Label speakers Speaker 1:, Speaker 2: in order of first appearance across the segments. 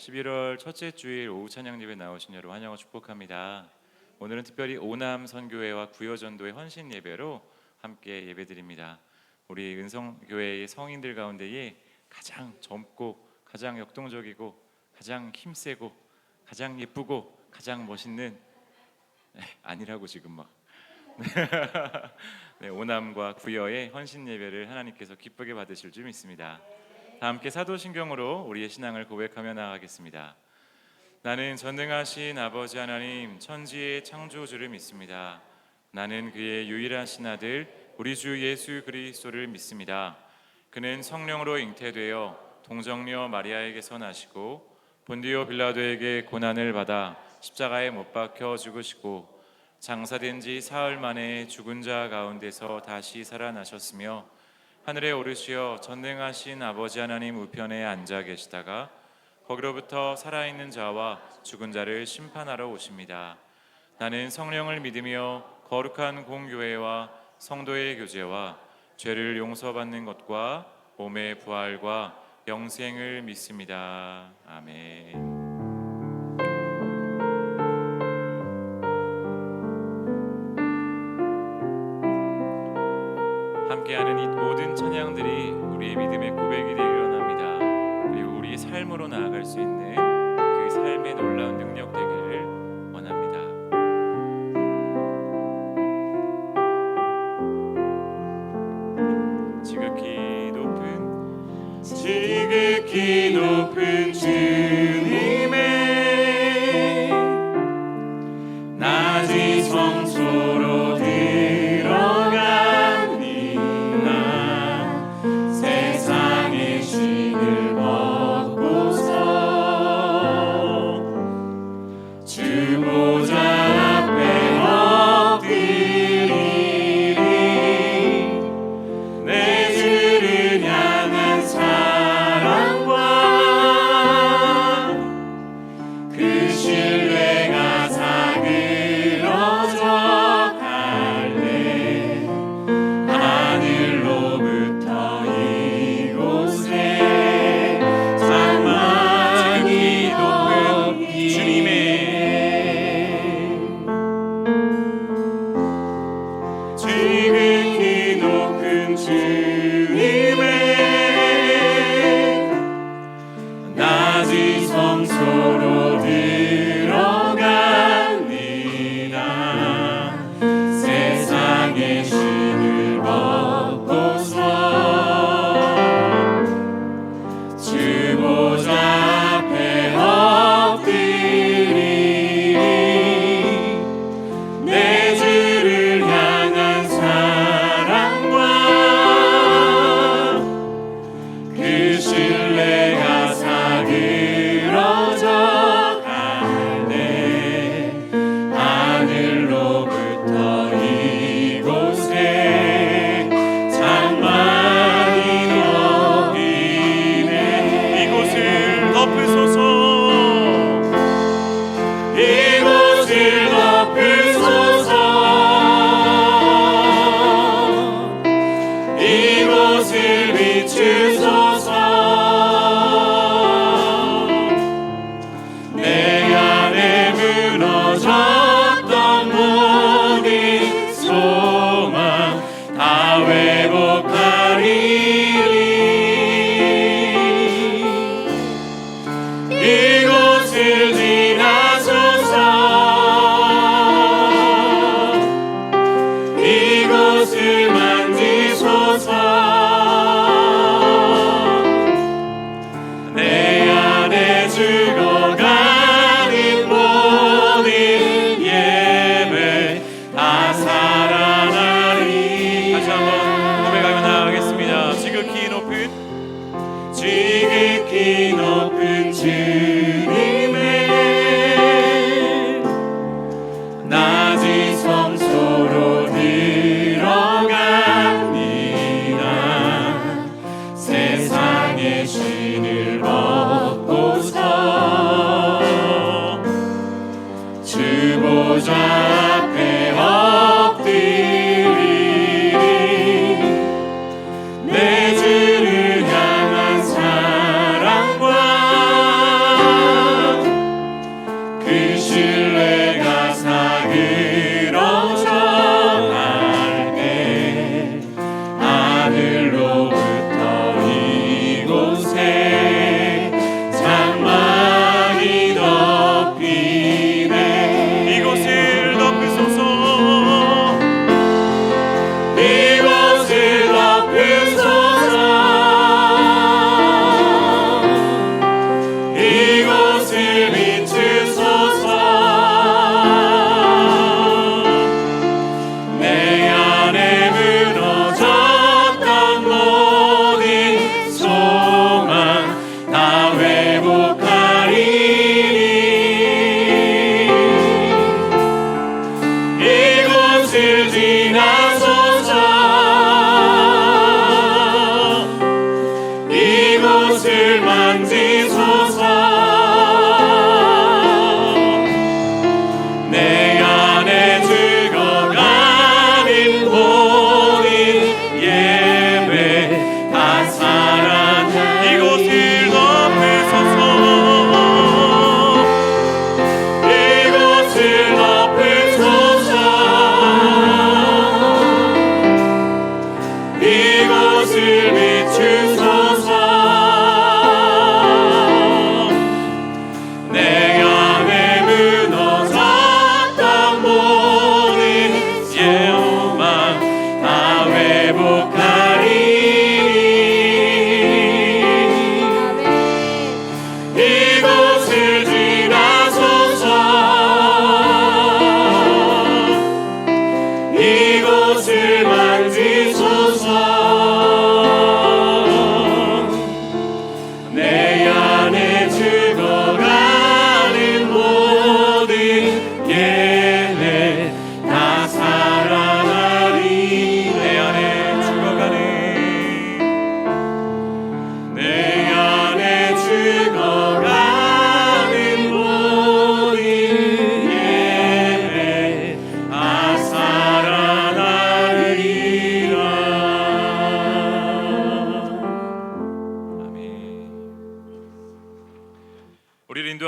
Speaker 1: 11월 첫째 주일 오후 찬양 예배 나오신 여러분 환영을 축복합니다. 오늘은 특별히 오남 선교회와 구여전도의 헌신 예배로 함께 예배드립니다. 우리 은성교회의 성인들 가운데에 가장 젊고 가장 역동적이고 가장 힘세고 가장 예쁘고 가장 멋있는 아니라고 지금 막 네, 오남과 구여의 헌신 예배를 하나님께서 기쁘게 받으실 줄 믿습니다. 다 함께 사도신경으로 우리의 신앙을 고백하며 나아가겠습니다. 나는 전능하신 아버지 하나님 천지의 창조주를 믿습니다. 나는 그의 유일하신 아들 우리 주 예수 그리스도를 믿습니다. 그는 성령으로 잉태되어 동정녀 마리아에게서 나시고 본디오 빌라도에게 고난을 받아 십자가에 못 박혀 죽으시고 장사된 지 사흘 만에 죽은 자 가운데서 다시 살아나셨으며 하늘에 오르시어 전능하신 아버지 하나님 우편에 앉아 계시다가 거기로부터 살아있는 자와 죽은 자를 심판하러 오십니다. 나는 성령을 믿으며 거룩한 공교회와 성도의 교제와 죄를 용서받는 것과 몸의 부활과 영생을 믿습니다. 아멘. 함께하는 이 모든 찬양들이 우리의 믿음의 고백이 되기를 원합니다. 그리고 우리의 삶으로 나아갈 수 있는 그 삶의 놀라운 능력 되기를 원합니다. 지극히 높은 주님의 낮이 성소로
Speaker 2: 지극히 높은 주님의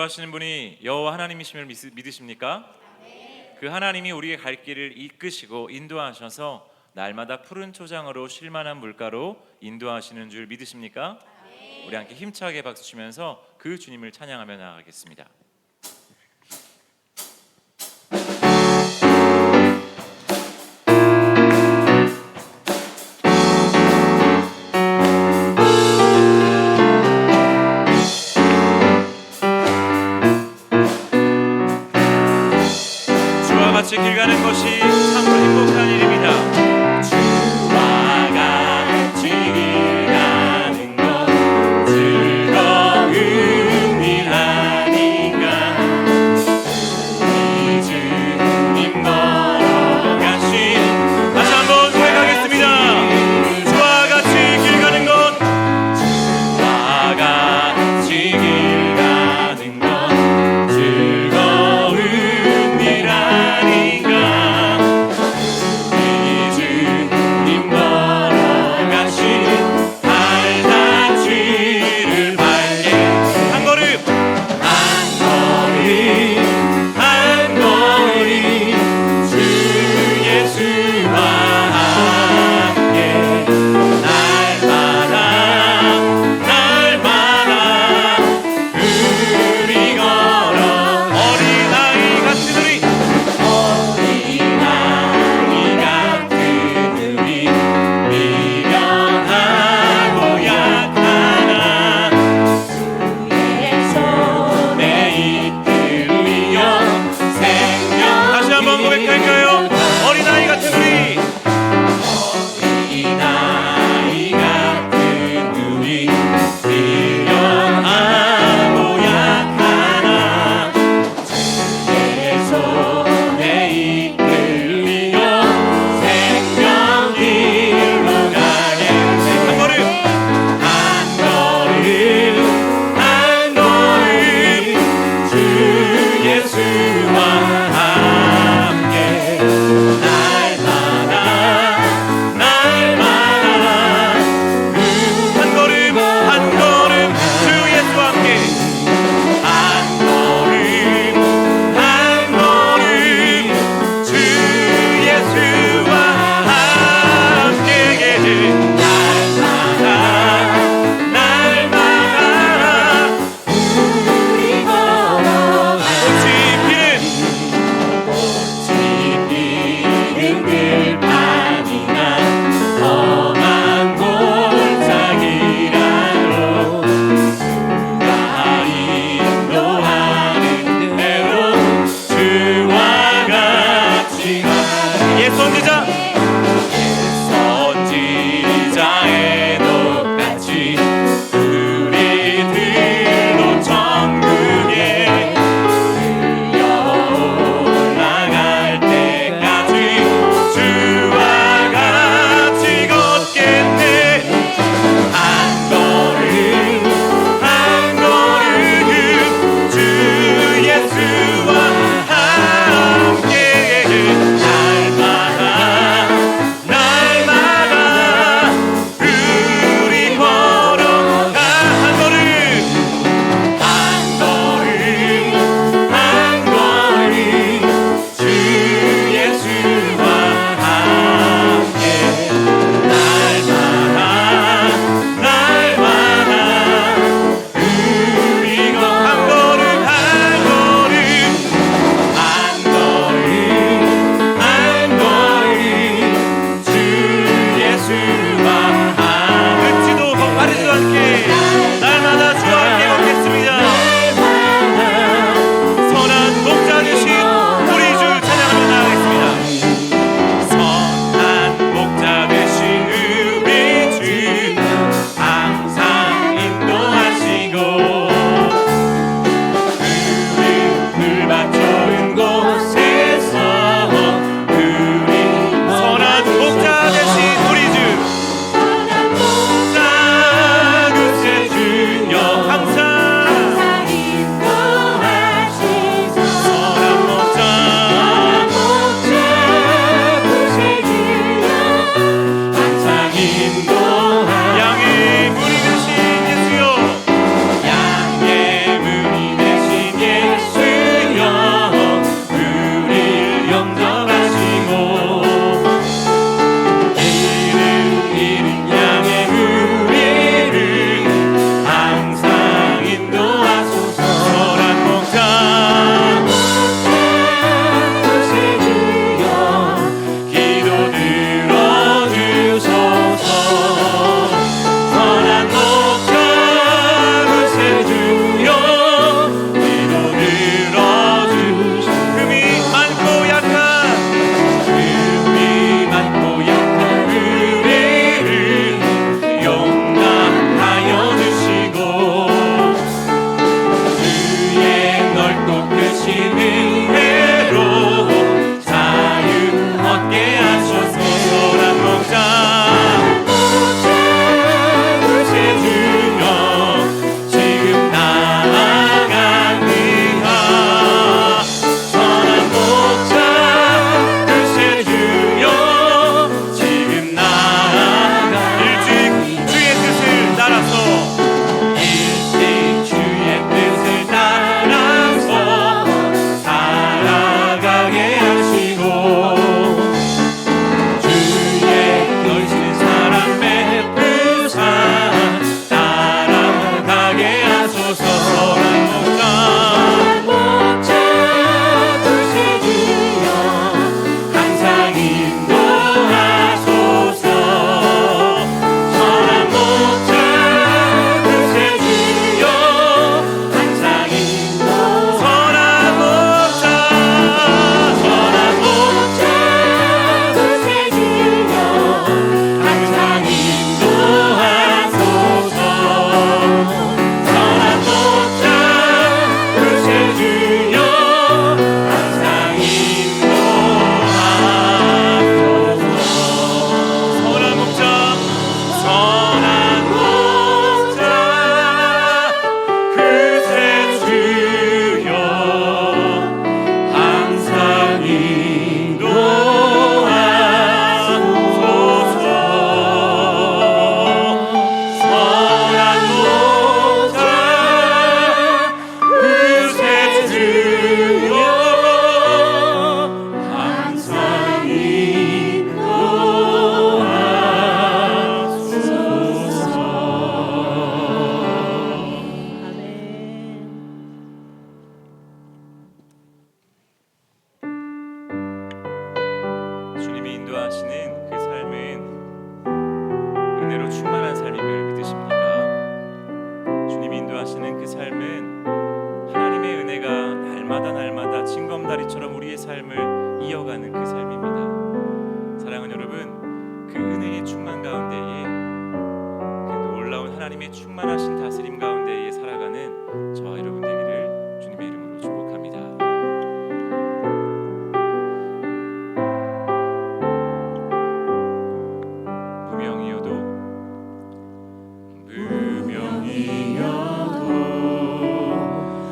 Speaker 1: 인도하시는 분이 여호와 하나님이심을 믿으십니까? 그 하나님이 우리의 갈 길을 이끄시고 인도하셔서 날마다 푸른 초장으로 쉴만한 물가로 인도하시는 줄 믿으십니까? 우리 함께 힘차게 박수 치면서 그 주님을 찬양하며 나아가겠습니다. 주와 같이 길 가는 것이 참으로 행복한 일입니다.
Speaker 2: 주와 같이 길 가는 것 즐거운 일 아닌가. 주여 항상 인도하소서.
Speaker 3: 아멘.
Speaker 1: 주님이 인도하시는 그 삶은 은혜로 충만한 삶임을 믿으십니까? 주님이 인도하시는 그 삶은 하나님의 은혜가 날마다 징검다리처럼 우리의 삶을 이어가는 그 삶입니다. 사랑하는 여러분, 그 은혜의 충만 가운데에 그 놀라운 하나님의 충만하신 다스림 가운데에 살아가는 저와 여러분 되기를 주님의 이름으로 축복합니다.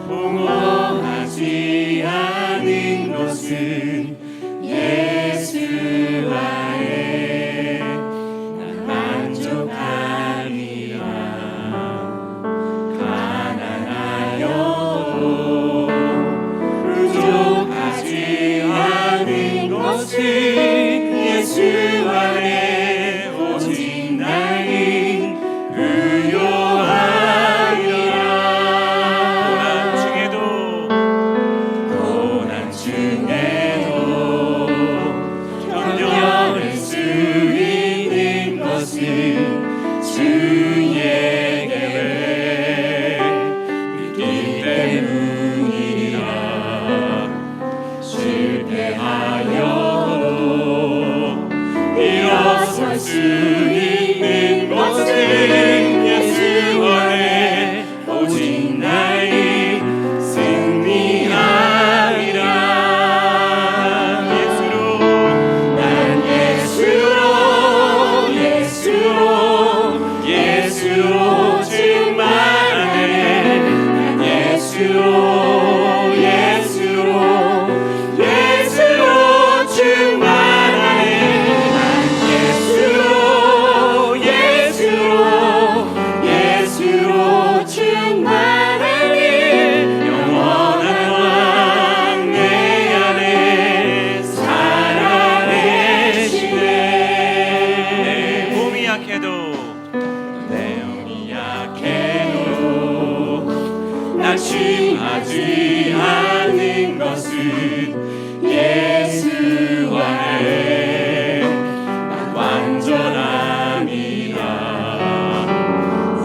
Speaker 2: 공허하지 않은 것은 예수 안에 난 만족하리라. 가난하여도 부족하지 않은 것은 예수 안에 오직 나는 의요하리라. 고난 중에도 견뎌낼 수 있는 것은 주의 계획 믿기 때문이라. 실패하여도 일어설 수 있는 것은 예수 안에 오직 나의 승리하리라. 예수로 충만하네. 난 예수로 충만하네. 난 예수로 충만하네. 영원한 왕 내 안에 살아계시네.
Speaker 1: 내 몸이 약해도
Speaker 2: 낙심하지 않는 것은 예수 안에 난 완전함이라.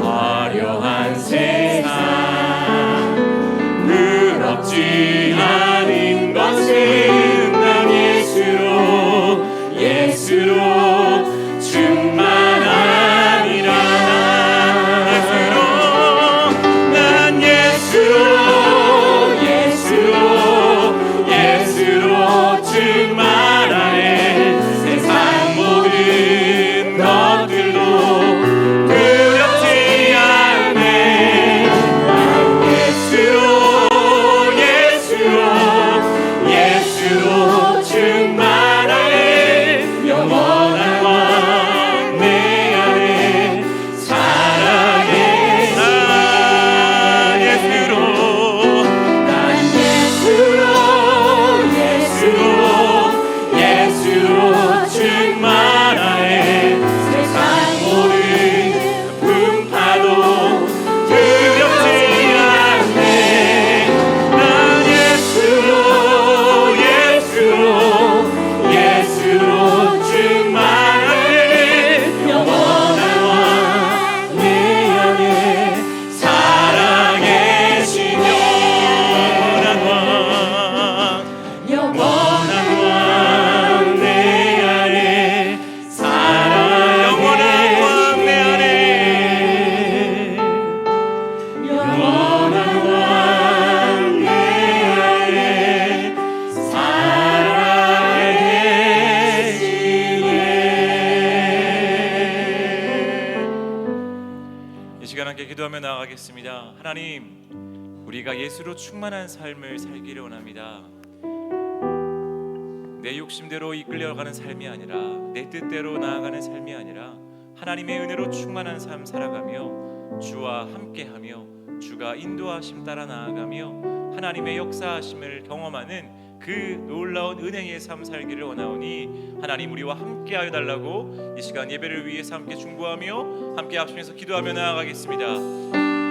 Speaker 2: 화려한 세상 부럽지 않은 것은 난 예수로 충만함이라. 예수로 충만하네. 세상 모든 것들도 두렵지 않네. 난 예수로 충만하네. 영원한 왕 내 안에 살아계시네. 예수로 충만하네. 세상 모든 풍파도 두렵지 않네. 난 예수로 충만하네. 영원한 왕 내 안에 살아계시네. 영원한 왕 내 안에 살아계시네. 영원한 왕 내 안에 살아계시네.
Speaker 1: 이 시간 함께 기도하며 나아가겠습니다. 하나님, 우리가 예수로 충만한 삶을 살기를 원합니다. 내 욕심대로 이끌려가는 삶이 아니라, 내 뜻대로 나아가는 삶이 아니라 하나님의 은혜로 충만한 삶 살아가며 주와 함께하며 주가 인도하심 따라 나아가며 하나님의 역사하심을 경험하는 그 놀라운 은혜의 삶 살기를 원하오니 하나님 우리와 함께하여 달라고 이 시간 예배를 위해서 함께 중보하며 함께 합심해서 기도하며 나아가겠습니다.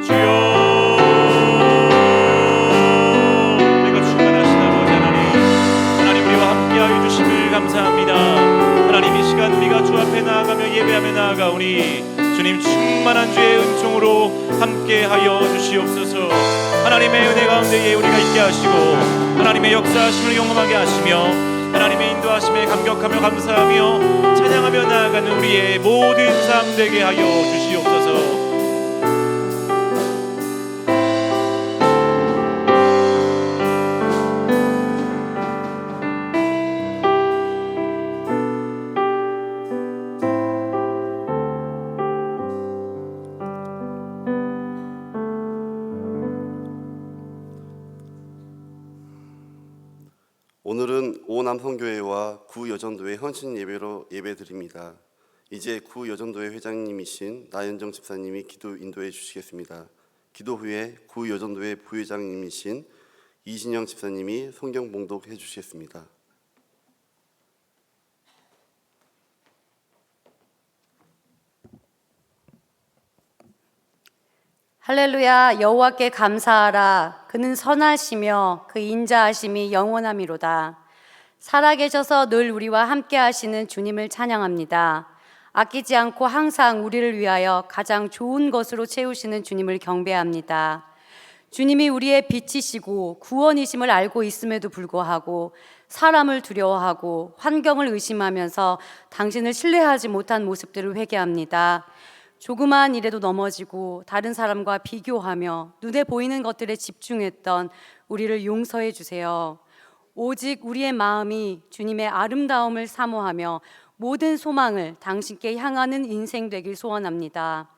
Speaker 1: 주여, 우리가 충만하신 아버지 하나님 우리와 함께하여 주심을 감사합니다. 하나님 이 시간 우리가 주 앞에 나아가며 예배하며 나아가오니 주님 충만한 주의 은총으로 함께하여 주시옵소서. 하나님의 은혜 가운데에 우리가 있게 하시고 하나님의 역사하심을 경험하게 하시며 하나님의 인도하심에 감격하며 감사하며 찬양하며 나아가는 우리의 모든 삶 되게 하여 주시옵소서.
Speaker 3: 오늘은 오남성교회와 구여전도회 헌신 예배로 예배드립니다. 이제 구여전도회 회장님이신 나연정 집사님이 기도 인도해 주시겠습니다. 기도 후에 구여전도회 부회장님이신 이신영 집사님이 성경 봉독해 주시겠습니다.
Speaker 4: 할렐루야. 여호와께 감사하라. 그는 선하시며 그 인자하심이 영원함이로다. 살아계셔서 늘 우리와 함께 하시는 주님을 찬양합니다. 아끼지 않고 항상 우리를 위하여 가장 좋은 것으로 채우시는 주님을 경배합니다. 주님이 우리의 빛이시고 구원이심을 알고 있음에도 불구하고 사람을 두려워하고 환경을 의심하면서 당신을 신뢰하지 못한 모습들을 회개합니다. 조그마한 일에도 넘어지고 다른 사람과 비교하며 눈에 보이는 것들에 집중했던 우리를 용서해 주세요. 오직 우리의 마음이 주님의 아름다움을 사모하며 모든 소망을 당신께 향하는 인생 되길 소원합니다.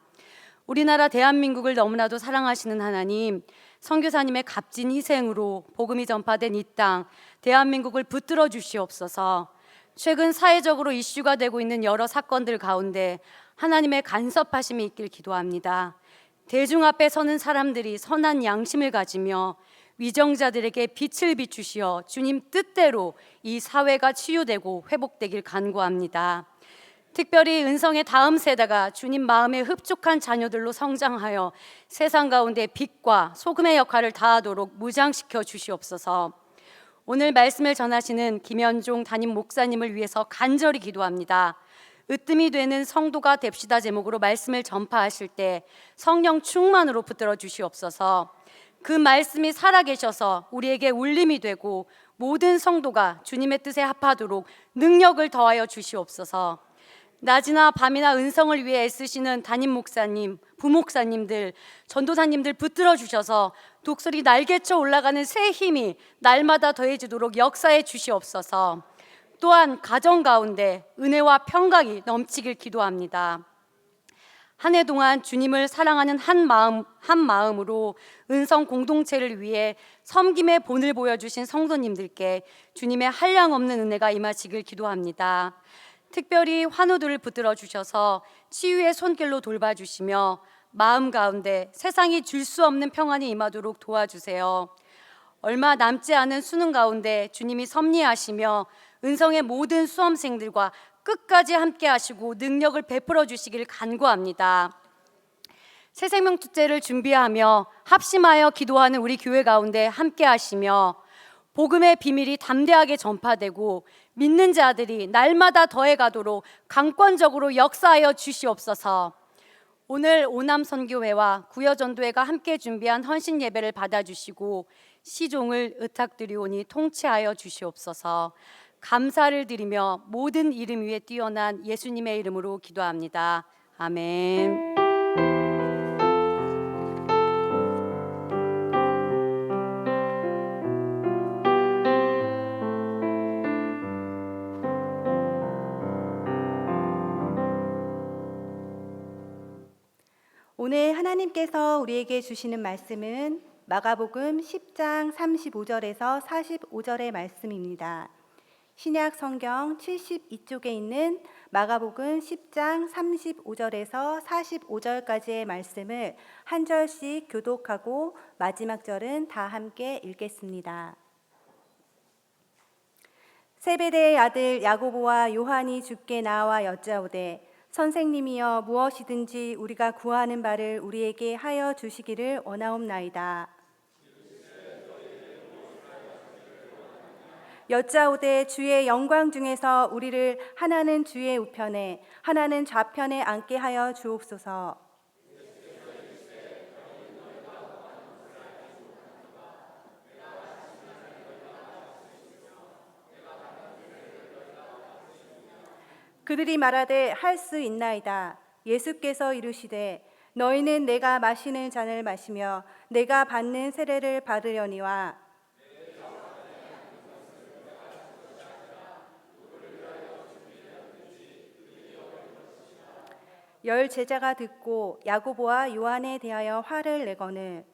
Speaker 4: 우리나라 대한민국을 너무나도 사랑하시는 하나님, 선교사님의 값진 희생으로 복음이 전파된 이 땅 대한민국을 붙들어 주시옵소서. 최근 사회적으로 이슈가 되고 있는 여러 사건들 가운데 하나님의 간섭하심이 있길 기도합니다. 대중 앞에 서는 사람들이 선한 양심을 가지며 위정자들에게 빛을 비추시어 주님 뜻대로 이 사회가 치유되고 회복되길 간구합니다. 특별히 은성의 다음 세대가 주님 마음에 흡족한 자녀들로 성장하여 세상 가운데 빛과 소금의 역할을 다하도록 무장시켜 주시옵소서. 오늘 말씀을 전하시는 김현종 담임 목사님을 위해서 간절히 기도합니다. 으뜸이 되는 성도가 됩시다 제목으로 말씀을 전파하실 때 성령 충만으로 붙들어 주시옵소서. 그 말씀이 살아계셔서 우리에게 울림이 되고 모든 성도가 주님의 뜻에 합하도록 능력을 더하여 주시옵소서. 낮이나 밤이나 은성을 위해 애쓰시는 담임 목사님, 부목사님들, 전도사님들 붙들어 주셔서 독수리 날개쳐 올라가는 새 힘이 날마다 더해지도록 역사해 주시옵소서. 또한 가정 가운데 은혜와 평강이 넘치길 기도합니다. 한 해 동안 주님을 사랑하는 한 마음으로 은성 공동체를 위해 섬김의 본을 보여주신 성도님들께 주님의 한량없는 은혜가 임하시길 기도합니다. 특별히 환우들을 붙들어 주셔서 치유의 손길로 돌봐주시며 마음 가운데 세상이 줄 수 없는 평안이 임하도록 도와주세요. 얼마 남지 않은 수능 가운데 주님이 섭리하시며 은성의 모든 수험생들과 끝까지 함께 하시고 능력을 베풀어 주시길 간구합니다. 새생명 축제를 준비하며 합심하여 기도하는 우리 교회 가운데 함께 하시며 복음의 비밀이 담대하게 전파되고 믿는 자들이 날마다 더해가도록 강권적으로 역사하여 주시옵소서. 오늘 오남선교회와 구여전도회가 함께 준비한 헌신 예배를 받아주시고 시종을 의탁드리오니 통치하여 주시옵소서. 감사를 드리며 모든 이름 위에 뛰어난 예수님의 이름으로 기도합니다. 아멘.
Speaker 5: 오늘 하나님께서 우리에게 주시는 말씀은 마가복음 10장 35절에서 45절의 말씀입니다. 신약 성경 72쪽에 있는 마가복음 10장 35절에서 45절까지의 말씀을 한 절씩 교독하고 마지막 절은 다 함께 읽겠습니다. 세베대의 아들 야고보와 요한이 주께 나와 여짜오되 선생님이여 무엇이든지 우리가 구하는 바를 우리에게 하여 주시기를 원하옵나이다. 여짜오되 주의 영광 중에서 우리를 하나는 주의 우편에 하나는 좌편에 앉게 하여 주옵소서. 그들이 말하되 할 수 있나이다. 예수께서 이르시되 너희는 내가 마시는 잔을 마시며 내가 받는 세례를 받으려니와 열 제자가 듣고 야고보와 요한에 대하여 화를 내거늘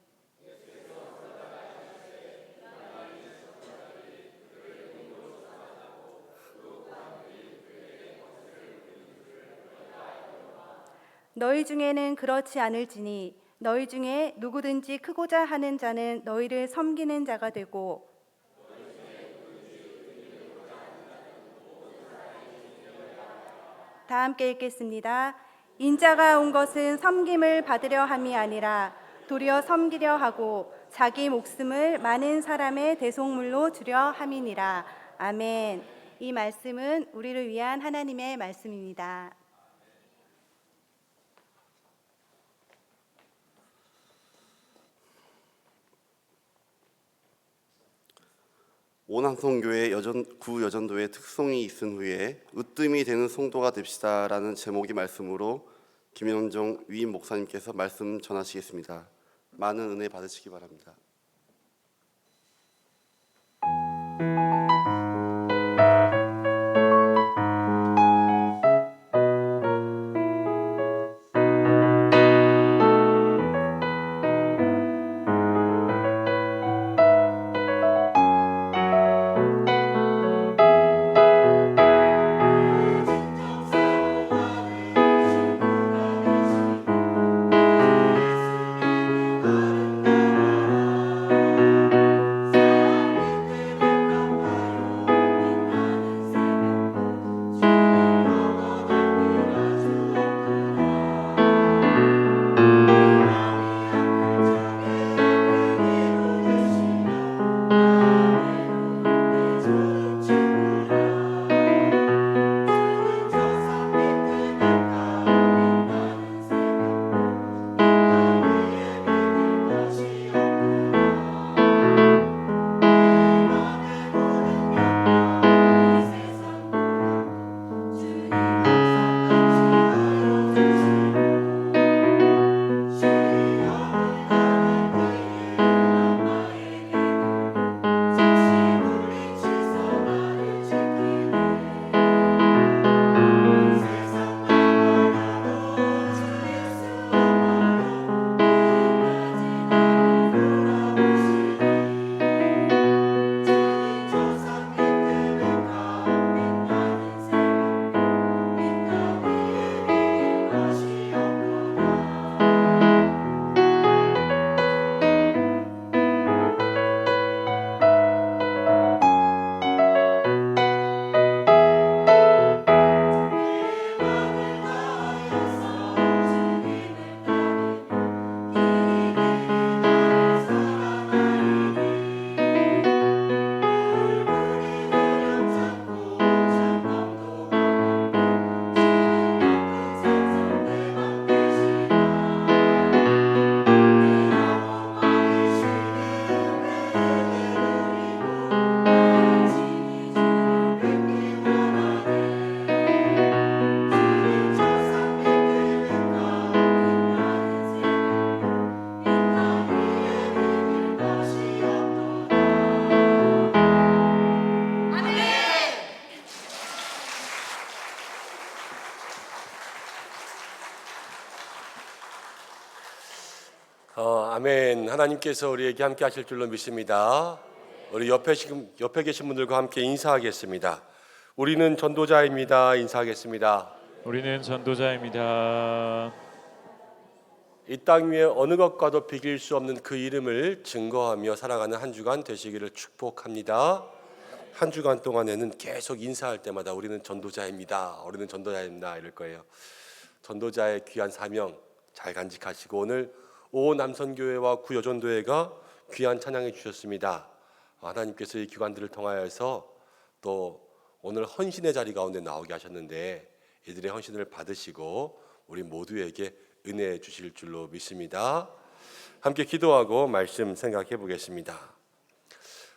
Speaker 5: 너희 중에는 그렇지 않을지니 너희 중에 누구든지 크고자 하는 자는 너희를 섬기는 자가 되고 다 함께 읽겠습니다. 인자가 온 것은 섬김을 받으려 함이 아니라 도리어 섬기려 하고 자기 목숨을 많은 사람의 대속물로 주려 함이니라. 아멘. 이 말씀은 우리를 위한 하나님의 말씀입니다.
Speaker 3: 오남성교회 구여전도의 특성이 있은 후에 으뜸이 되는 성도가 됩시다라는 제목의 말씀으로 김현정 위임 목사님께서 말씀 전하시겠습니다. 많은 은혜 받으시기 바랍니다.
Speaker 2: 아멘. 하나님께서 우리에게 함께 하실 줄로 믿습니다.
Speaker 6: 우리 옆에 계신 분들과 함께 인사하겠습니다. 우리는 전도자입니다. 인사하겠습니다.
Speaker 1: 우리는 전도자입니다.
Speaker 6: 이 땅 위에 어느 것과도 비길 수 없는 그 이름을 증거하며 살아가는 한 주간 되시기를 축복합니다. 한 주간 동안에는 계속 인사할 때마다 우리는 전도자입니다. 우리는 전도자입니다. 이럴 거예요. 전도자의 귀한 사명 잘 간직하시고 오늘 오 남선교회와 구 여전도회가 귀한 찬양해 주셨습니다. 하나님께서 이 기관들을 통하여서 또 오늘 헌신의 자리 가운데 나오게 하셨는데 이들의 헌신을 받으시고 우리 모두에게 은혜 주실 줄로 믿습니다. 함께 기도하고 말씀 생각해 보겠습니다.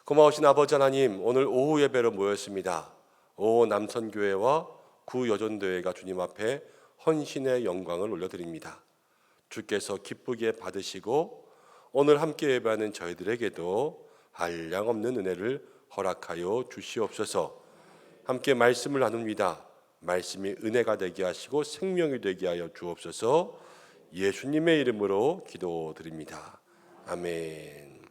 Speaker 6: 고마우신 아버지 하나님, 오늘 오후 예배로 모였습니다. 오 남선교회와 구 여전도회가 주님 앞에 헌신의 영광을 올려드립니다. 주께서 기쁘게 받으시고 오늘 함께 예배하는 저희들에게도 한량없는 은혜를 허락하여 주시옵소서. 함께 말씀을 나눕니다. 말씀이 은혜가 되게 하시고 생명이 되게 하여 주옵소서. 예수님의 이름으로 기도드립니다. 아멘.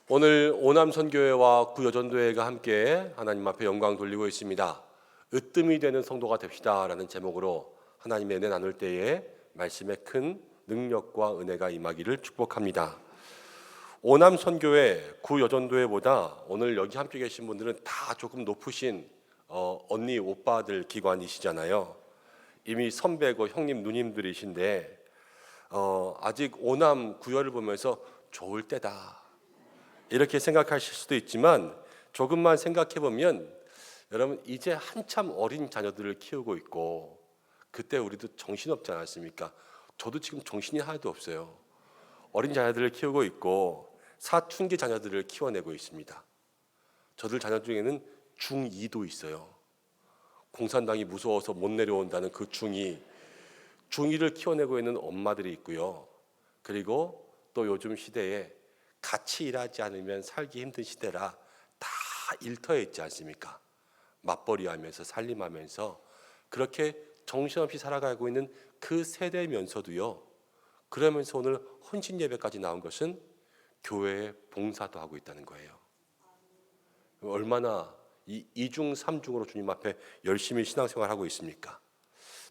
Speaker 6: 오늘 오남선교회와 구여전도회가 함께 하나님 앞에 영광 돌리고 있습니다. 으뜸이 되는 성도가 됩시다 라는 제목으로 하나님의 은혜 나눌 때에 말씀의 큰 능력과 은혜가 임하기를 축복합니다. 오남선교회, 구여전도회보다 오늘 여기 함께 계신 분들은 다 조금 높으신 언니, 오빠들 기관이시잖아요. 이미 선배고 형님, 누님들이신데 아직 오남 구여를 보면서 좋을 때다 이렇게 생각하실 수도 있지만 조금만 생각해 보면 여러분 이제 한참 어린 자녀들을 키우고 있고 그때 우리도 정신없지 않았습니까? 저도 지금 정신이 하나도 없어요. 어린 자녀들을 키우고 있고 사춘기 자녀들을 키워내고 있습니다. 저들 자녀 중에는 중2도 있어요. 공산당이 무서워서 못 내려온다는 그 중2를 키워내고 있는 엄마들이 있고요. 그리고 또 요즘 시대에 같이 일하지 않으면 살기 힘든 시대라 다 일터에 있지 않습니까? 맞벌이하면서 살림하면서 그렇게 정신없이 살아가고 있는 그 세대면서도요. 그러면서 오늘 헌신 예배까지 나온 것은 교회의 봉사도 하고 있다는 거예요. 얼마나 이중 삼중으로 주님 앞에 열심히 신앙생활하고 있습니까?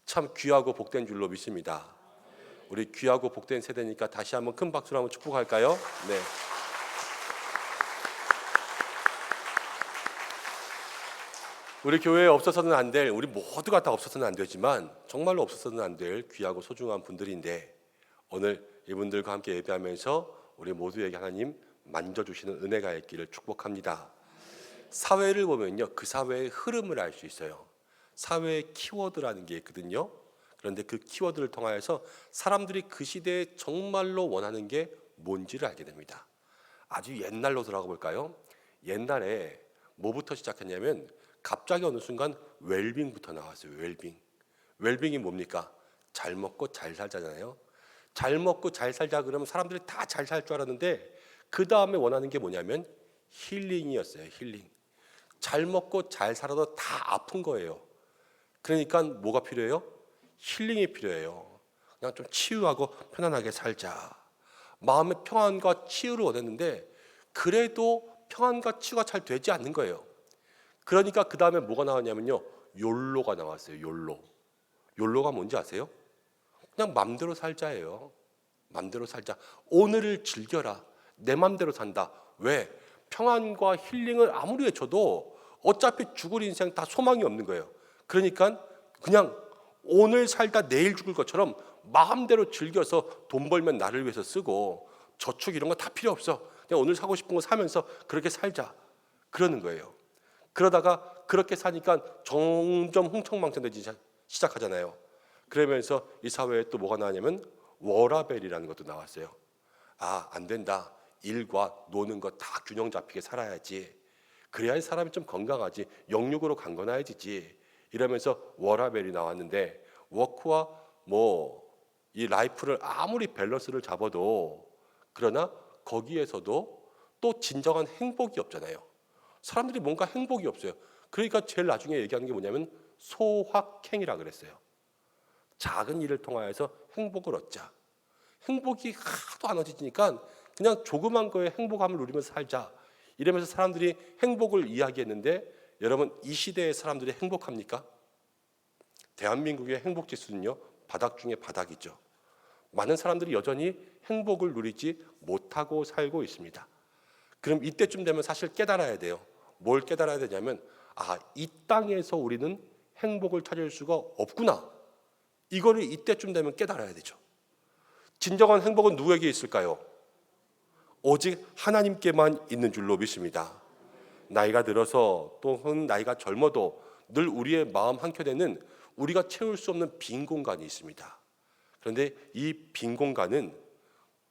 Speaker 6: 참 귀하고 복된 줄로 믿습니다. 우리 귀하고 복된 세대니까 다시 한번 큰 박수로 한번 축복할까요? 네. 우리 교회에 없어서는 안 될, 우리 모두가 다 없어서는 안 되지만 정말로 없어서는 안 될 귀하고 소중한 분들인데 오늘 이분들과 함께 예배하면서 우리 모두에게 하나님 만져주시는 은혜가 있기를 축복합니다. 사회를 보면요, 그 사회의 흐름을 알 수 있어요. 사회의 키워드라는 게 있거든요. 그런데 그 키워드를 통하여서 사람들이 그 시대에 정말로 원하는 게 뭔지를 알게 됩니다. 아주 옛날로 돌아가 볼까요? 옛날에 뭐부터 시작했냐면 갑자기 어느 순간 웰빙부터 나왔어요. 웰빙이 뭡니까? 잘 먹고 잘 살자잖아요. 잘 먹고 잘 살자 그러면 사람들이 다 잘 살 줄 알았는데 그 다음에 원하는 게 뭐냐면 힐링이었어요. 힐링. 잘 먹고 잘 살아도 다 아픈 거예요. 그러니까 뭐가 필요해요? 힐링이 필요해요. 그냥 좀 치유하고 편안하게 살자. 마음의 평안과 치유를 원했는데 그래도 평안과 치유가 잘 되지 않는 거예요. 그러니까 그 다음에 뭐가 나왔냐면요, 욜로가 나왔어요. 욜로가 뭔지 아세요? 그냥 맘대로 살자예요. 맘대로 살자. 오늘을 즐겨라. 내 맘대로 산다. 왜? 평안과 힐링을 아무리 외쳐도 어차피 죽을 인생 다 소망이 없는 거예요. 그러니까 그냥 오늘 살다 내일 죽을 것처럼 마음대로 즐겨서 돈 벌면 나를 위해서 쓰고 저축 이런 거 다 필요 없어. 그냥 오늘 사고 싶은 거 사면서 그렇게 살자. 그러는 거예요. 그러다가 그렇게 사니까 점점 흥청망청되기 시작하잖아요. 그러면서 이 사회에 또 뭐가 나왔냐면 워라밸이라는 것도 나왔어요. 아, 안 된다. 일과 노는 거 다 균형 잡히게 살아야지. 그래야 사람이 좀 건강하지. 영육으로 강건해지지. 이러면서 워라밸이 나왔는데 워크와 이 라이프를 아무리 밸런스를 잡아도 그러나 거기에서도 또 진정한 행복이 없잖아요. 사람들이 뭔가 행복이 없어요. 그러니까 제일 나중에 얘기하는 게 뭐냐면 소확행이라 그랬어요. 작은 일을 통하여서 행복을 얻자. 행복이 하도 안 얻어지니까 그냥 조그만 거에 행복함을 누리면서 살자. 이러면서 사람들이 행복을 이야기했는데 여러분 이 시대의 사람들이 행복합니까? 대한민국의 행복 지수는요 바닥 중에 바닥이죠. 많은 사람들이 여전히 행복을 누리지 못하고 살고 있습니다. 그럼 이때쯤 되면 사실 깨달아야 돼요. 뭘 깨달아야 되냐면 이 땅에서 우리는 행복을 찾을 수가 없구나. 이거를 이때쯤 되면 깨달아야 되죠. 진정한 행복은 누구에게 있을까요? 오직 하나님께만 있는 줄로 믿습니다. 나이가 들어서 또는 나이가 젊어도 늘 우리의 마음 한켠에는 우리가 채울 수 없는 빈 공간이 있습니다. 그런데 이 빈 공간은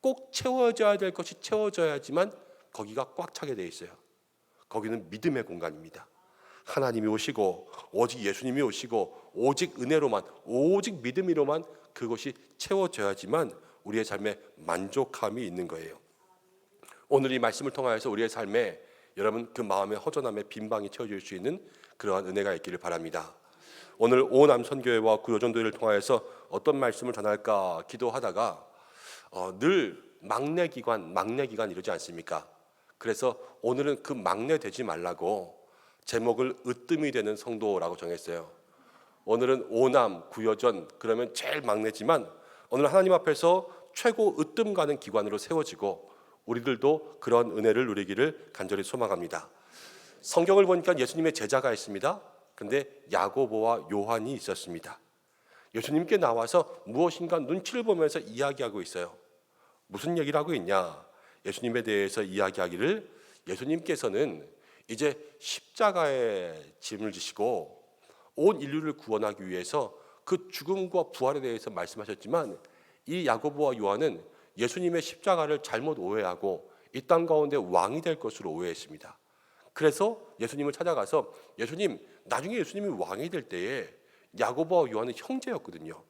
Speaker 6: 꼭 채워져야 될 것이 채워져야지만 거기가 꽉 차게 돼 있어요. 거기는 믿음의 공간입니다. 하나님이 오시고 오직 예수님이 오시고 오직 은혜로만 오직 믿음으로만 그것이 채워져야지만 우리의 삶에 만족함이 있는 거예요. 오늘 이 말씀을 통하여서 우리의 삶에 여러분 그 마음의 허전함에 빈방이 채워질 수 있는 그러한 은혜가 있기를 바랍니다. 오늘 오남 선교회와 구요전도회를 통하여서 어떤 말씀을 전할까 기도하다가 늘 막내 기관 이러지 않습니까? 그래서 오늘은 그 막내 되지 말라고 제목을 으뜸이 되는 성도라고 정했어요. 오늘은 오남 구요전 그러면 제일 막내지만 오늘 하나님 앞에서 최고 으뜸 가는 기관으로 세워지고 우리들도 그런 은혜를 누리기를 간절히 소망합니다. 성경을 보니까 예수님의 제자가 있습니다. 근데 야고보와 요한이 있었습니다. 예수님께 나와서 무엇인가 눈치를 보면서 이야기하고 있어요. 무슨 얘기를 하고 있냐? 예수님에 대해서 이야기하기를 예수님께서는 이제 십자가에 짐을 지시고 온 인류를 구원하기 위해서 그 죽음과 부활에 대해서 말씀하셨지만 이 야고보와 요한은 예수님의 십자가를 잘못 오해하고 이 땅 가운데 왕이 될 것으로 오해했습니다. 그래서 예수님을 찾아가서 예수님, 나중에 예수님이 왕이 될 때에 야고보와 요한은 형제였거든요.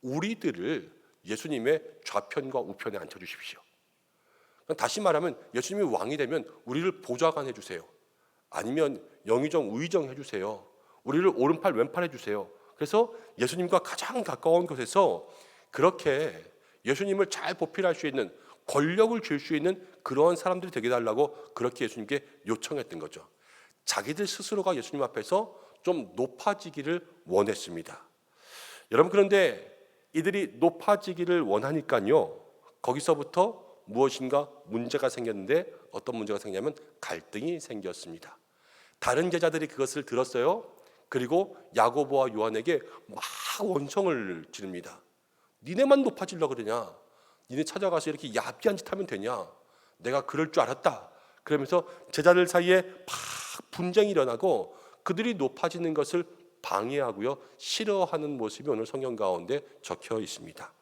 Speaker 6: 우리들을 예수님의 좌편과 우편에 앉혀주십시오. 다시 말하면 예수님이 왕이 되면 우리를 보좌관 해주세요. 아니면 영의정, 우의정 해주세요. 우리를 오른팔, 왼팔 해주세요. 그래서 예수님과 가장 가까운 곳에서 그렇게 예수님을 잘 보필할 수 있는 권력을 줄 수 있는 그런 사람들이 되게 달라고 그렇게 예수님께 요청했던 거죠. 자기들 스스로가 예수님 앞에서 좀 높아지기를 원했습니다. 여러분 그런데 이들이 높아지기를 원하니까요. 거기서부터 무엇인가 문제가 생겼는데 어떤 문제가 생겼냐면 갈등이 생겼습니다. 다른 제자들이 그것을 들었어요. 그리고 야고보와 요한에게 막 원성을 지릅니다. 니네만 높아지려고 그러냐? 니네 찾아가서 이렇게 야비한 짓 하면 되냐? 내가 그럴 줄 알았다. 그러면서 제자들 사이에 막 분쟁이 일어나고 그들이 높아지는 것을 방해하고요. 싫어하는 모습이 오늘 성경 가운데 적혀 있습니다.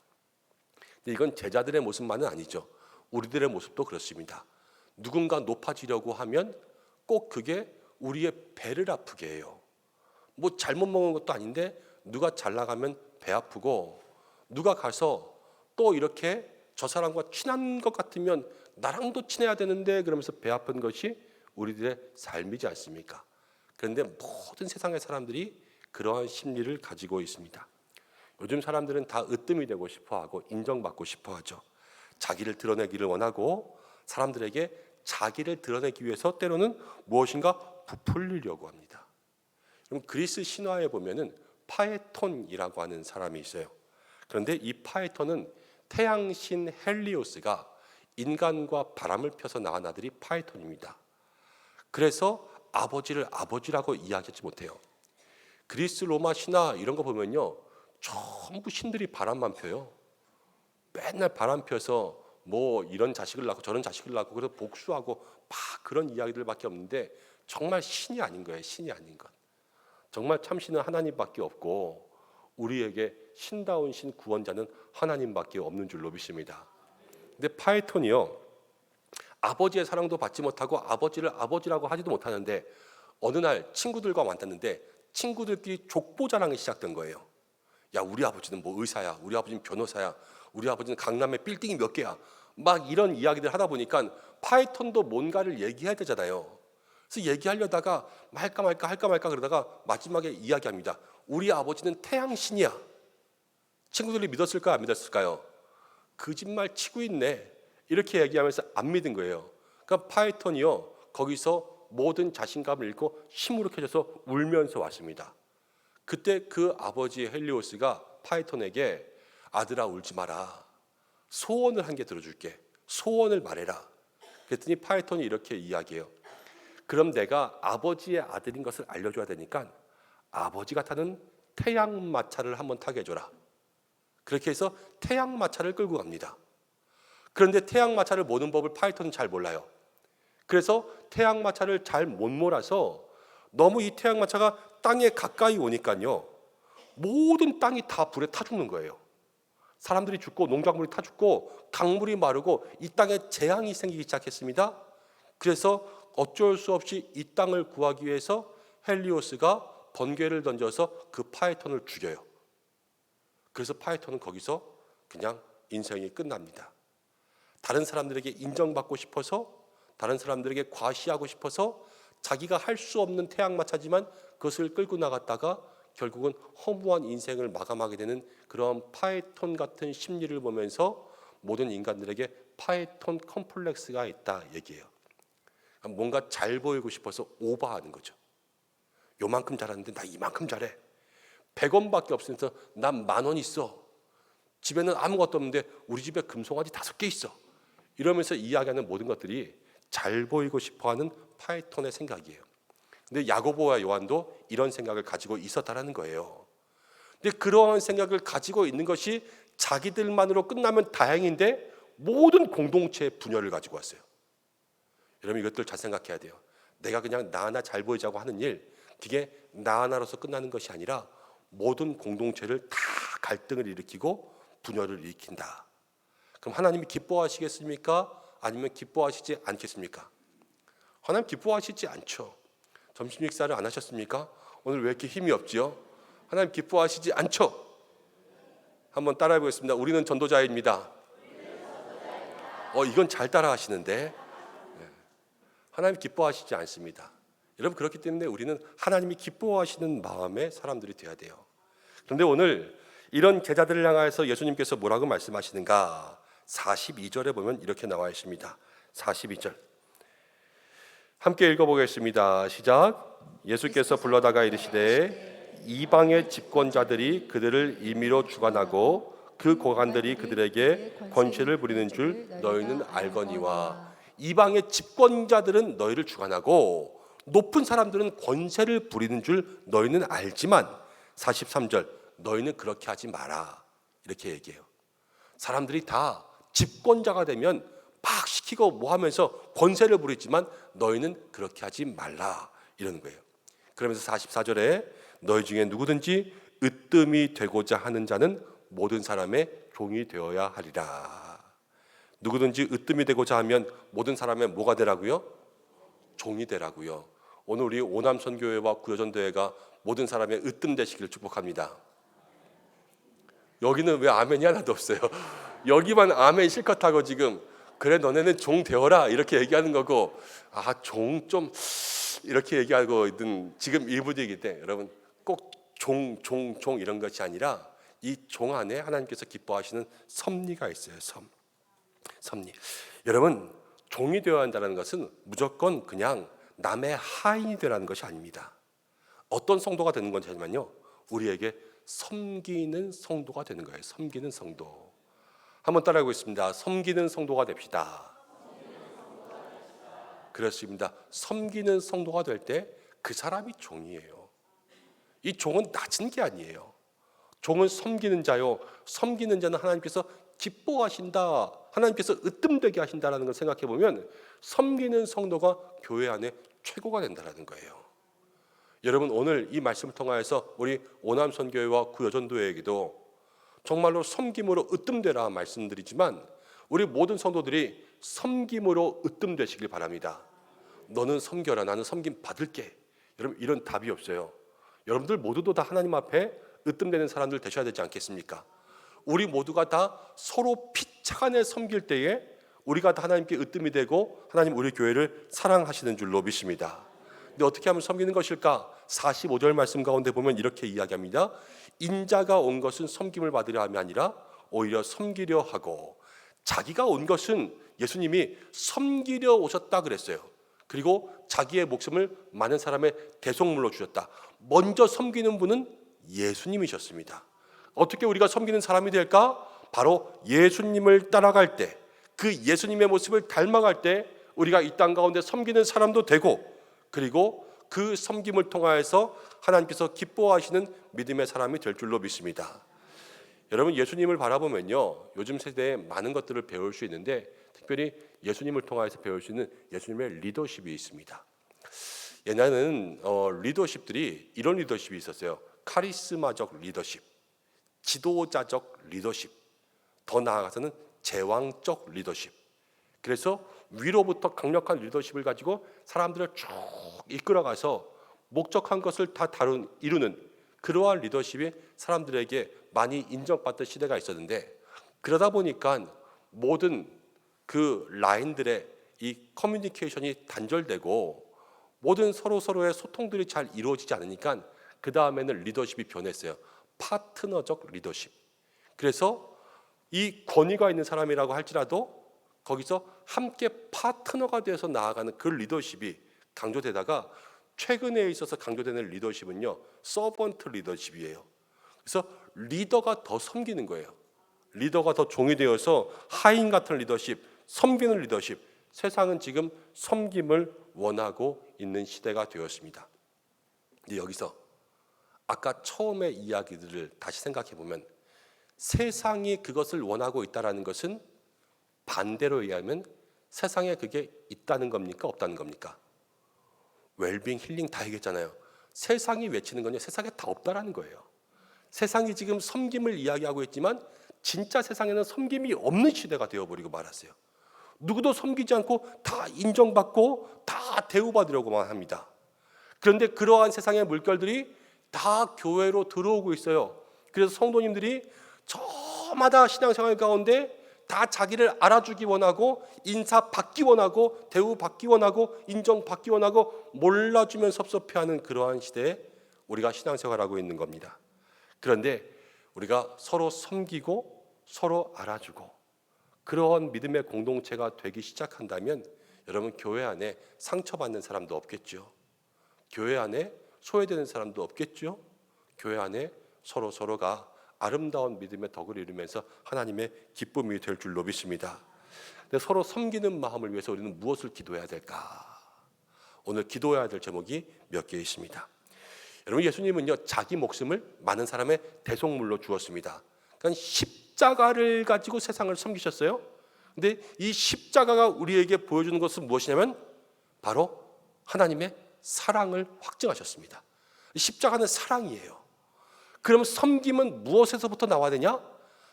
Speaker 6: 근데 이건 제자들의 모습만은 아니죠. 우리들의 모습도 그렇습니다. 누군가 높아지려고 하면 꼭 그게 우리의 배를 아프게 해요. 뭐 잘못 먹은 것도 아닌데 누가 잘 나가면 배 아프고 누가 가서 또 이렇게 저 사람과 친한 것 같으면 나랑도 친해야 되는데 그러면서 배 아픈 것이 우리들의 삶이지 않습니까? 그런데 모든 세상의 사람들이 그러한 심리를 가지고 있습니다. 요즘 사람들은 다 으뜸이 되고 싶어하고 인정받고 싶어하죠. 자기를 드러내기를 원하고 사람들에게 자기를 드러내기 위해서 때로는 무엇인가 부풀리려고 합니다. 그럼 그리스 신화에 보면은 파에톤이라고 하는 사람이 있어요. 그런데 이 파에톤은 태양신 헬리오스가 인간과 바람을 펴서 낳은 아들이 파에톤입니다. 그래서 아버지를 아버지라고 이야기하지 못해요. 그리스 로마 신화 이런 거 보면요. 전부 신들이 바람만 펴요. 맨날 바람 펴서 뭐 이런 자식을 낳고 저런 자식을 낳고 그래서 복수하고 막 그런 이야기들밖에 없는데 정말 신이 아닌 거예요. 신이 아닌 것. 정말 참신은 하나님밖에 없고 우리에게 신다운 신 구원자는 하나님밖에 없는 줄로 믿습니다. 근데 파에톤이요. 아버지의 사랑도 받지 못하고 아버지를 아버지라고 하지도 못하는데 어느 날 친구들과 만났는데 친구들끼리 족보 자랑이 시작된 거예요. 야, 우리 아버지는 뭐 의사야. 우리 아버지는 변호사야. 우리 아버지는 강남에 빌딩이 몇 개야. 막 이런 이야기들 하다 보니까 파이톤도 뭔가를 얘기해야 되잖아요. 그래서 얘기하려다가 할까 말까 그러다가 마지막에 이야기합니다. 우리 아버지는 태양신이야. 친구들이 믿었을까요? 안 믿었을까요? 거짓말 치고 있네. 이렇게 얘기하면서 안 믿은 거예요. 그러니까 파이톤이요, 거기서 모든 자신감을 잃고 시무룩해져서 울면서 왔습니다. 그때 그 아버지 헬리오스가 파이톤에게 아들아 울지 마라, 소원을 한 개 들어줄게, 소원을 말해라. 그랬더니 파이톤이 이렇게 이야기해요. 그럼 내가 아버지의 아들인 것을 알려줘야 되니까 아버지가 타는 태양마차를 한번 타게 해줘라. 그렇게 해서 태양마차를 끌고 갑니다. 그런데 태양마차를 모는 법을 파이톤은 잘 몰라요. 그래서 태양마차를 잘 못 몰아서 너무 이 태양마차가 땅에 가까이 오니까요, 모든 땅이 다 불에 타 죽는 거예요. 사람들이 죽고 농작물이 타 죽고 강물이 마르고 이 땅에 재앙이 생기기 시작했습니다. 그래서 어쩔 수 없이 이 땅을 구하기 위해서 헬리오스가 번개를 던져서 그 파이톤을 죽여요. 그래서 파이톤은 거기서 그냥 인생이 끝납니다. 다른 사람들에게 인정받고 싶어서, 다른 사람들에게 과시하고 싶어서 자기가 할 수 없는 태양마차지만 그것을 끌고 나갔다가 결국은 허무한 인생을 마감하게 되는 그런 파이톤 같은 심리를 보면서 모든 인간들에게 파이톤 컴플렉스가 있다 얘기해요. 뭔가 잘 보이고 싶어서 오버하는 거죠. 요만큼 잘하는데 나 이만큼 잘해. 100원밖에 없으면서 난 10,000원 있어. 집에는 아무것도 없는데 우리 집에 금송아지 5개 있어. 이러면서 이야기하는 모든 것들이 잘 보이고 싶어하는 파이톤의 생각이에요. 근데 야고보와 요한도 이런 생각을 가지고 있었다라는 거예요. 근데 그러한 생각을 가지고 있는 것이 자기들만으로 끝나면 다행인데 모든 공동체의 분열을 가지고 왔어요. 여러분 이것들 잘 생각해야 돼요. 내가 그냥 나 하나 잘 보이자고 하는 일, 그게 나 하나로서 끝나는 것이 아니라 모든 공동체를 다 갈등을 일으키고 분열을 일으킨다. 그럼 하나님이 기뻐하시겠습니까? 아니면 기뻐하시지 않겠습니까? 하나님 기뻐하시지 않죠. 점심 식사를 안 하셨습니까? 오늘 왜 이렇게 힘이 없지요? 하나님 기뻐하시지 않죠. 한번 따라해 보겠습니다. 우리는 전도자입니다. 이건 잘 따라하시는데. 하나님 기뻐하시지 않습니다. 여러분 그렇기 때문에 우리는 하나님이 기뻐하시는 마음의 사람들이 되어야 돼요. 그런데 오늘 이런 제자들을 향해서 예수님께서 뭐라고 말씀하시는가? 42절에 보면 이렇게 나와 있습니다. 42절 함께 읽어보겠습니다. 시작. 예수께서 불러다가 이르시되 이방의 집권자들이 그들을 임의로 주관하고 그 고관들이 그들에게 권세를 부리는 줄 너희는 알거니와. 이방의 집권자들은 너희를 주관하고 높은 사람들은 권세를 부리는 줄 너희는 알지만 43절 너희는 그렇게 하지 마라 이렇게 얘기해요. 사람들이 다 집권자가 되면 막 시키고 뭐 하면서 권세를 부리지만 너희는 그렇게 하지 말라 이러는 거예요. 그러면서 44절에 너희 중에 누구든지 으뜸이 되고자 하는 자는 모든 사람의 종이 되어야 하리라. 누구든지 으뜸이 되고자 하면 모든 사람의 뭐가 되라고요? 종이 되라고요. 오늘 우리 오남선교회와 구여전도회가 모든 사람의 으뜸 되시기를 축복합니다. 여기는 왜 아멘이 하나도 없어요? 여기만 아멘 실컷 하고 지금 그래 너네는 종 되어라 이렇게 얘기하는 거고 종 좀 이렇게 얘기하고 있는 지금 일부들이기 때문에 여러분 꼭 종 이런 것이 아니라 이 종 안에 하나님께서 기뻐하시는 섭리가 있어요. 섭리. 여러분 종이 되어야 한다는 것은 무조건 그냥 남의 하인이 되라는 것이 아닙니다. 어떤 성도가 되는 건지 아니면요 우리에게 섬기는 성도가 되는 거예요. 섬기는 성도. 한번 따라하고 있습니다. 섬기는 성도가 됩시다. 그렇습니다. 섬기는 성도가 될 때 그 사람이 종이에요. 이 종은 낮은 게 아니에요. 종은 섬기는 자요. 섬기는 자는 하나님께서 기뻐하신다. 하나님께서 으뜸되게 하신다라는 걸 생각해 보면 섬기는 성도가 교회 안에 최고가 된다는 거예요. 여러분 오늘 이 말씀을 통하여서 우리 오남선교회와 구여전도회에게도 정말로 섬김으로 으뜸되라 말씀드리지만 우리 모든 성도들이 섬김으로 으뜸되시길 바랍니다. 너는 섬겨라 나는 섬김 받을게. 여러분 이런 답이 없어요. 여러분들 모두도 다 하나님 앞에 으뜸되는 사람들 되셔야 되지 않겠습니까? 우리 모두가 다 서로 피차간에 섬길 때에 우리가 다 하나님께 으뜸이 되고 하나님 우리 교회를 사랑하시는 줄로 믿습니다. 근데 어떻게 하면 섬기는 것일까? 45절 말씀 가운데 보면 이렇게 이야기합니다. 인자가 온 것은 섬김을 받으려 함이 아니라 오히려 섬기려 하고 자기가 온 것은 예수님이 섬기려 오셨다 그랬어요. 그리고 자기의 목숨을 많은 사람의 대속물로 주셨다. 먼저 섬기는 분은 예수님이셨습니다. 어떻게 우리가 섬기는 사람이 될까? 바로 예수님을 따라갈 때, 그 예수님의 모습을 닮아갈 때 우리가 이 땅 가운데 섬기는 사람도 되고, 그리고 그 섬김을 통하여서 하나님께서 기뻐하시는 믿음의 사람이 될 줄로 믿습니다. 여러분, 예수님을 바라보면요, 요즘 세대에 많은 것들을 배울 수 있는데 특별히 예수님을 통하여서 배울 수 있는 예수님의 리더십이 있습니다. 옛날에는 리더십들이 이런 리더십이 있었어요. 카리스마적 리더십, 지도자적 리더십, 더 나아가서는 제왕적 리더십. 그래서 위로부터 강력한 리더십을 가지고 사람들을 쭉 이끌어가서 목적한 것을 다 이루는 그러한 리더십이 사람들에게 많이 인정받던 시대가 있었는데, 그러다 보니까 모든 그 라인들의 이 커뮤니케이션이 단절되고 모든 서로의 소통들이 잘 이루어지지 않으니까 그 다음에는 리더십이 변했어요. 파트너적 리더십. 그래서 이 권위가 있는 사람이라고 할지라도 거기서 함께 파트너가 되어서 나아가는 그 리더십이 강조되다가, 최근에 있어서 강조되는 리더십은요, 서번트 리더십이에요. 그래서 리더가 더 섬기는 거예요. 리더가 더 종이 되어서 하인 같은 리더십, 섬기는 리더십. 세상은 지금 섬김을 원하고 있는 시대가 되었습니다. 근데 여기서 아까 처음의 이야기들을 다시 생각해 보면, 세상이 그것을 원하고 있다는 것은 반대로 얘기하면 세상에 그게 있다는 겁니까? 없다는 겁니까? 웰빙, 힐링 다 얘기했잖아요. 세상이 외치는 건요, 세상에 다 없다라는 거예요. 세상이 지금 섬김을 이야기하고 있지만 진짜 세상에는 섬김이 없는 시대가 되어버리고 말았어요. 누구도 섬기지 않고 다 인정받고 다 대우받으려고만 합니다. 그런데 그러한 세상의 물결들이 다 교회로 들어오고 있어요. 그래서 성도님들이 저마다 신앙생활 가운데 다 자기를 알아주기 원하고, 인사받기 원하고, 대우받기 원하고, 인정받기 원하고, 몰라주면 섭섭해하는 그러한 시대에 우리가 신앙생활하고 있는 겁니다. 그런데 우리가 서로 섬기고 서로 알아주고 그러한 믿음의 공동체가 되기 시작한다면, 여러분, 교회 안에 상처받는 사람도 없겠죠. 교회 안에 소외되는 사람도 없겠죠. 교회 안에 서로가 아름다운 믿음의 덕을 이루면서 하나님의 기쁨이 될 줄로 믿습니다. 근데 서로 섬기는 마음을 위해서 우리는 무엇을 기도해야 될까? 오늘 기도해야 될 제목이 몇 개 있습니다. 여러분, 예수님은요, 자기 목숨을 많은 사람의 대속물로 주었습니다. 그러니까 십자가를 가지고 세상을 섬기셨어요. 근데 이 십자가가 우리에게 보여주는 것은 무엇이냐면 바로 하나님의 사랑을 확증하셨습니다. 십자가는 사랑이에요. 그럼 섬김은 무엇에서부터 나와야 되냐?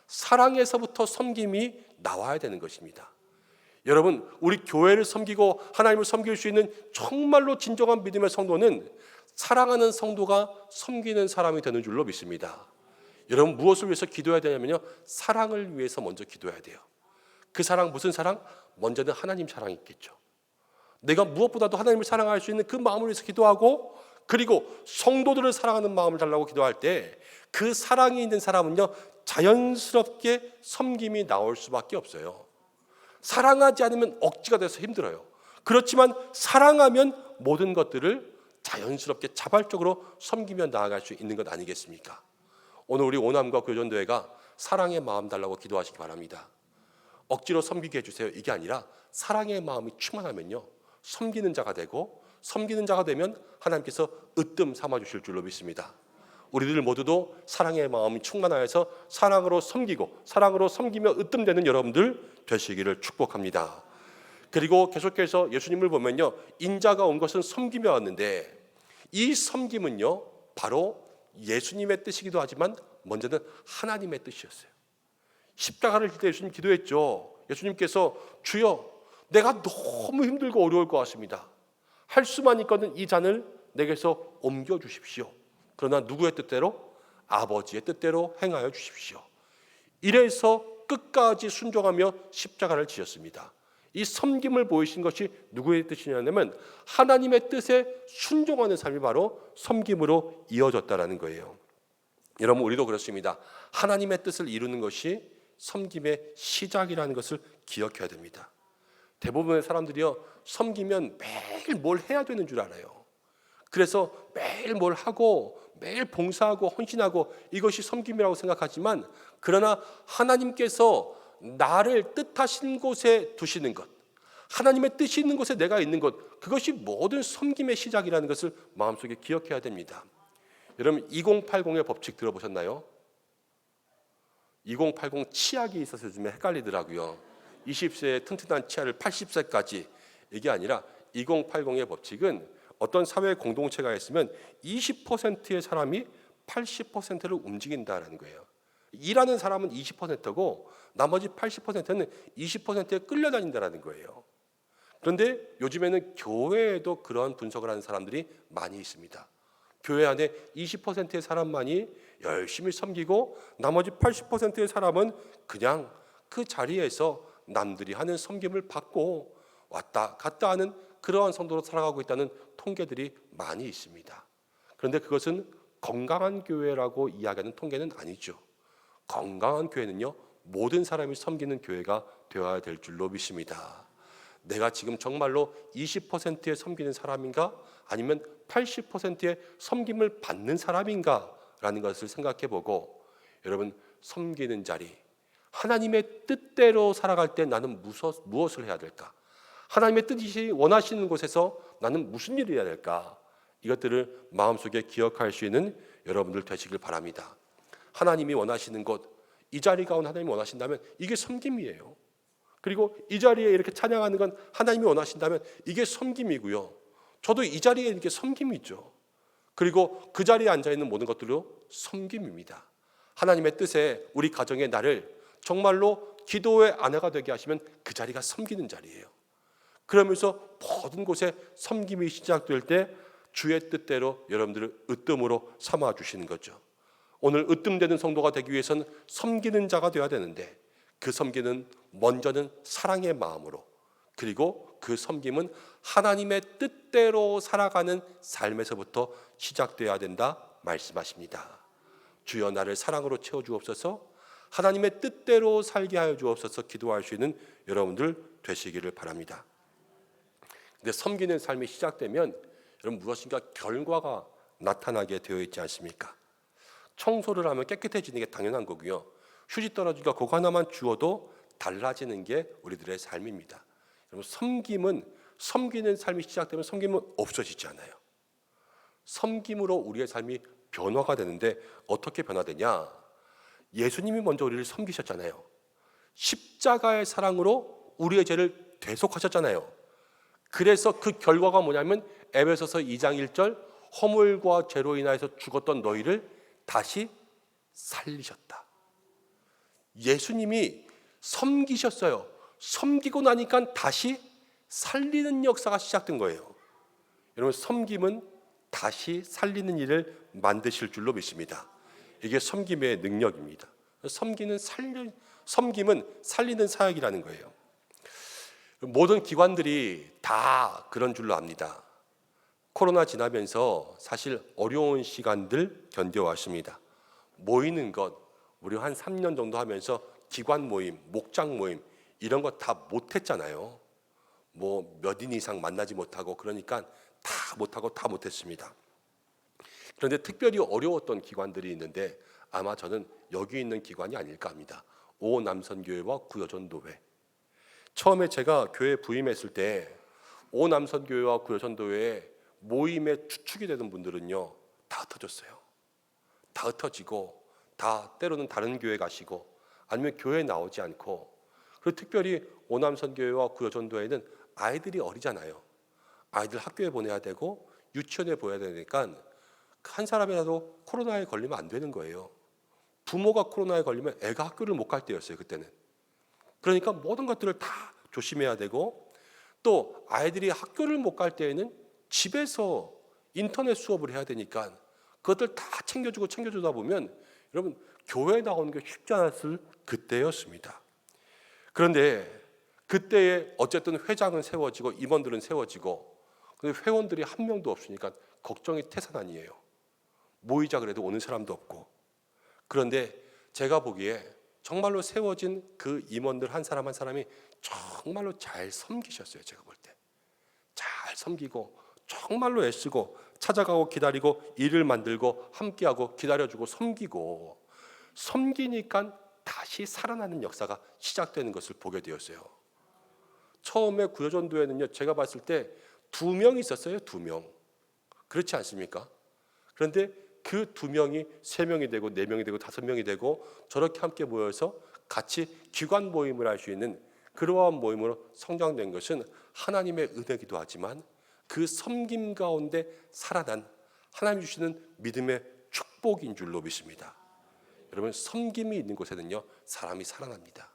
Speaker 6: 사랑에서부터 섬김이 나와야 되는 것입니다. 여러분, 우리 교회를 섬기고 하나님을 섬길 수 있는 정말로 진정한 믿음의 성도는 사랑하는 성도가 섬기는 사람이 되는 줄로 믿습니다. 여러분, 무엇을 위해서 기도해야 되냐면요, 사랑을 위해서 먼저 기도해야 돼요. 그 사랑, 무슨 사랑? 먼저는 하나님 사랑이 있겠죠. 내가 무엇보다도 하나님을 사랑할 수 있는 그 마음을 위해서 기도하고, 그리고 성도들을 사랑하는 마음을 달라고 기도할 때 그 사랑이 있는 사람은요, 자연스럽게 섬김이 나올 수밖에 없어요. 사랑하지 않으면 억지가 돼서 힘들어요. 그렇지만 사랑하면 모든 것들을 자연스럽게 자발적으로 섬기며 나아갈 수 있는 것 아니겠습니까? 오늘 우리 오남과 교전도회가 사랑의 마음 달라고 기도하시기 바랍니다. 억지로 섬기게 해주세요, 이게 아니라 사랑의 마음이 충만하면요, 섬기는 자가 되고, 섬기는 자가 되면 하나님께서 으뜸 삼아주실 줄로 믿습니다. 우리들 모두도 사랑의 마음이 충만하여서 사랑으로 섬기고 사랑으로 섬기며 으뜸되는 여러분들 되시기를 축복합니다. 그리고 계속해서 예수님을 보면요, 인자가 온 것은 섬기며 왔는데, 이 섬김은요 바로 예수님의 뜻이기도 하지만 먼저는 하나님의 뜻이었어요. 십자가를 질 때 예수님 기도했죠. 예수님께서 주여, 내가 너무 힘들고 어려울 것 같습니다. 할 수만 있거든 이 잔을 내게서 옮겨주십시오. 그러나 누구의 뜻대로? 아버지의 뜻대로 행하여 주십시오. 이래서 끝까지 순종하며 십자가를 지었습니다. 이 섬김을 보이신 것이 누구의 뜻이냐면 하나님의 뜻에 순종하는 삶이 바로 섬김으로 이어졌다라는 거예요. 여러분, 우리도 그렇습니다. 하나님의 뜻을 이루는 것이 섬김의 시작이라는 것을 기억해야 됩니다. 대부분의 사람들이요, 섬기면 매일 뭘 해야 되는 줄 알아요. 그래서 매일 뭘 하고 매일 봉사하고 헌신하고 이것이 섬김이라고 생각하지만, 그러나 하나님께서 나를 뜻하신 곳에 두시는 것, 하나님의 뜻이 있는 곳에 내가 있는 것, 그것이 모든 섬김의 시작이라는 것을 마음속에 기억해야 됩니다. 여러분 2080의 법칙 들어보셨나요? 2080 치약이 있어서 요즘에 헷갈리더라고요. 20세의 튼튼한 치아를 80세까지, 이게 아니라 2080의 법칙은 어떤 사회 공동체가 있으면 20%의 사람이 80%를 움직인다라는 거예요. 일하는 사람은 20%고 나머지 80%는 20%에 끌려다닌다라는 거예요. 그런데 요즘에는 교회에도 그런 분석을 하는 사람들이 많이 있습니다. 교회 안에 20%의 사람만이 열심히 섬기고 나머지 80%의 사람은 그냥 그 자리에서 남들이 하는 섬김을 받고 왔다 갔다 하는 그러한 성도로 살아가고 있다는 통계들이 많이 있습니다. 그런데 그것은 건강한 교회라고 이야기하는 통계는 아니죠. 건강한 교회는요, 모든 사람이 섬기는 교회가 되어야 될 줄로 믿습니다. 내가 지금 정말로 20%의 섬기는 사람인가, 아니면 80%의 섬김을 받는 사람인가 라는 것을 생각해 보고, 여러분 섬기는 자리, 하나님의 뜻대로 살아갈 때 나는 무엇을 해야 될까? 하나님의 뜻이 원하시는 곳에서 나는 무슨 일을 해야 될까? 이것들을 마음속에 기억할 수 있는 여러분들 되시길 바랍니다. 하나님이 원하시는 곳, 이 자리가 하나님이 원하신다면 이게 섬김이에요. 그리고 이 자리에 이렇게 찬양하는 건 하나님이 원하신다면 이게 섬김이고요. 저도 이 자리에 이렇게 섬김이 있죠. 그리고 그 자리에 앉아있는 모든 것들도 섬김입니다. 하나님의 뜻에 우리 가정의 나를 정말로 기도의 아내가 되게 하시면 그 자리가 섬기는 자리예요. 그러면서 모든 곳에 섬김이 시작될 때 주의 뜻대로 여러분들을 으뜸으로 삼아 주시는 거죠. 오늘 으뜸되는 성도가 되기 위해서는 섬기는 자가 되어야 되는데, 그 섬기는 먼저는 사랑의 마음으로, 그리고 그 섬김은 하나님의 뜻대로 살아가는 삶에서부터 시작되어야 된다 말씀하십니다. 주여 나를 사랑으로 채워주옵소서, 하나님의 뜻대로 살게 하여 주옵소서 기도할 수 있는 여러분들 되시기를 바랍니다. 근데 섬기는 삶이 시작되면 여러분 무엇인가 결과가 나타나게 되어 있지 않습니까? 청소를 하면 깨끗해지는 게 당연한 거고요. 휴지 떨어지니까 그거 하나만 주어도 달라지는 게 우리들의 삶입니다. 여러분 섬기는 삶이 시작되면 섬김은 없어지지 않아요. 섬김으로 우리의 삶이 변화가 되는데 어떻게 변화되냐? 예수님이 먼저 우리를 섬기셨잖아요. 십자가의 사랑으로 우리의 죄를 대속하셨잖아요. 그래서 그 결과가 뭐냐면 에베소서 2장 1절, 허물과 죄로 인하여서 죽었던 너희를 다시 살리셨다. 예수님이 섬기셨어요. 섬기고 나니까 다시 살리는 역사가 시작된 거예요. 여러분 섬김은 다시 살리는 일을 만드실 줄로 믿습니다. 이게 섬김의 능력입니다. 섬김은 살리는 사역이라는 거예요. 모든 기관들이 다 그런 줄로 압니다. 코로나 지나면서 사실 어려운 시간들 견뎌왔습니다. 모이는 것 우리 한 3년 정도 하면서 기관 모임, 목장 모임 이런 거 다 못했잖아요. 뭐 몇 인 이상 만나지 못하고 그러니까 다 못했습니다. 그런데 특별히 어려웠던 기관들이 있는데 아마 저는 여기 있는 기관이 아닐까 합니다. 오남선교회와 구여전도회. 처음에 제가 교회 부임했을 때 오남선교회와 구여전도회에 모임에 주축이 되는 분들은요 다 흩어졌어요. 다 흩어지고 다 때로는 다른 교회 가시고 아니면 교회 나오지 않고, 그리고 특별히 오남선교회와 구여전도회는 아이들이 어리잖아요. 아이들 학교에 보내야 되고 유치원에 보내야 되니까 한 사람이라도 코로나에 걸리면 안 되는 거예요. 부모가 코로나에 걸리면 애가 학교를 못 갈 때였어요, 그때는. 그러니까 모든 것들을 다 조심해야 되고, 또 아이들이 학교를 못 갈 때에는 집에서 인터넷 수업을 해야 되니까 그것들 다 챙겨주다 보면 여러분 교회 나오는 게 쉽지 않았을 그때였습니다. 그런데 그때에 어쨌든 회장은 세워지고 임원들은 세워지고, 근데 회원들이 한 명도 없으니까 걱정이 태산아니에요. 모이자 그래도 오는 사람도 없고. 그런데 제가 보기에 정말로 세워진 그 임원들 한 사람 한 사람이 정말로 잘 섬기셨어요. 제가 볼 때 잘 섬기고 정말로 애쓰고 찾아가고 기다리고 일을 만들고 함께하고 기다려주고 섬기니까 다시 살아나는 역사가 시작되는 것을 보게 되었어요. 처음에 구여전도에는요, 제가 봤을 때 2명 있었어요. 2명. 그렇지 않습니까? 그런데 그 2명이 3명이 되고 4명이 되고 5명이 되고 저렇게 함께 모여서 같이 기관 모임을 할 수 있는 그러한 모임으로 성장된 것은 하나님의 은혜이기도 하지만 그 섬김 가운데 살아난 하나님 주시는 믿음의 축복인 줄로 믿습니다. 여러분, 섬김이 있는 곳에는요, 사람이 살아납니다.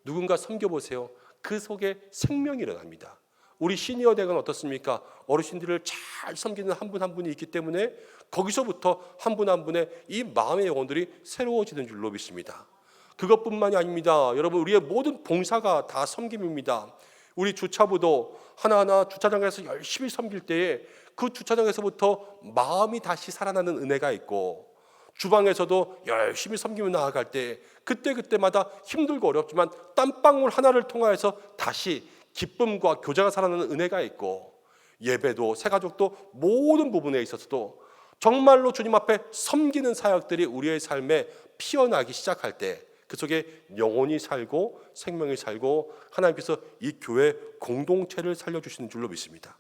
Speaker 6: 누군가 섬겨보세요. 그 속에 생명이 일어납니다. 우리 시니어 대학은 어떻습니까? 어르신들을 잘 섬기는 한 분 한 분이 있기 때문에 거기서부터 한 분 한 분의 이 마음의 영혼들이 새로워지는 줄로 믿습니다. 그것뿐만이 아닙니다. 여러분, 우리의 모든 봉사가 다 섬김입니다. 우리 주차부도 하나하나 주차장에서 열심히 섬길 때에 그 주차장에서부터 마음이 다시 살아나는 은혜가 있고, 주방에서도 열심히 섬기며 나아갈 때 그때마다 힘들고 어렵지만 땀방울 하나를 통하여서 다시 기쁨과 교제가 살아나는 은혜가 있고, 예배도 새가족도 모든 부분에 있어서도 정말로 주님 앞에 섬기는 사역들이 우리의 삶에 피어나기 시작할 때 그 속에 영혼이 살고 생명이 살고 하나님께서 이 교회 공동체를 살려주시는 줄로 믿습니다.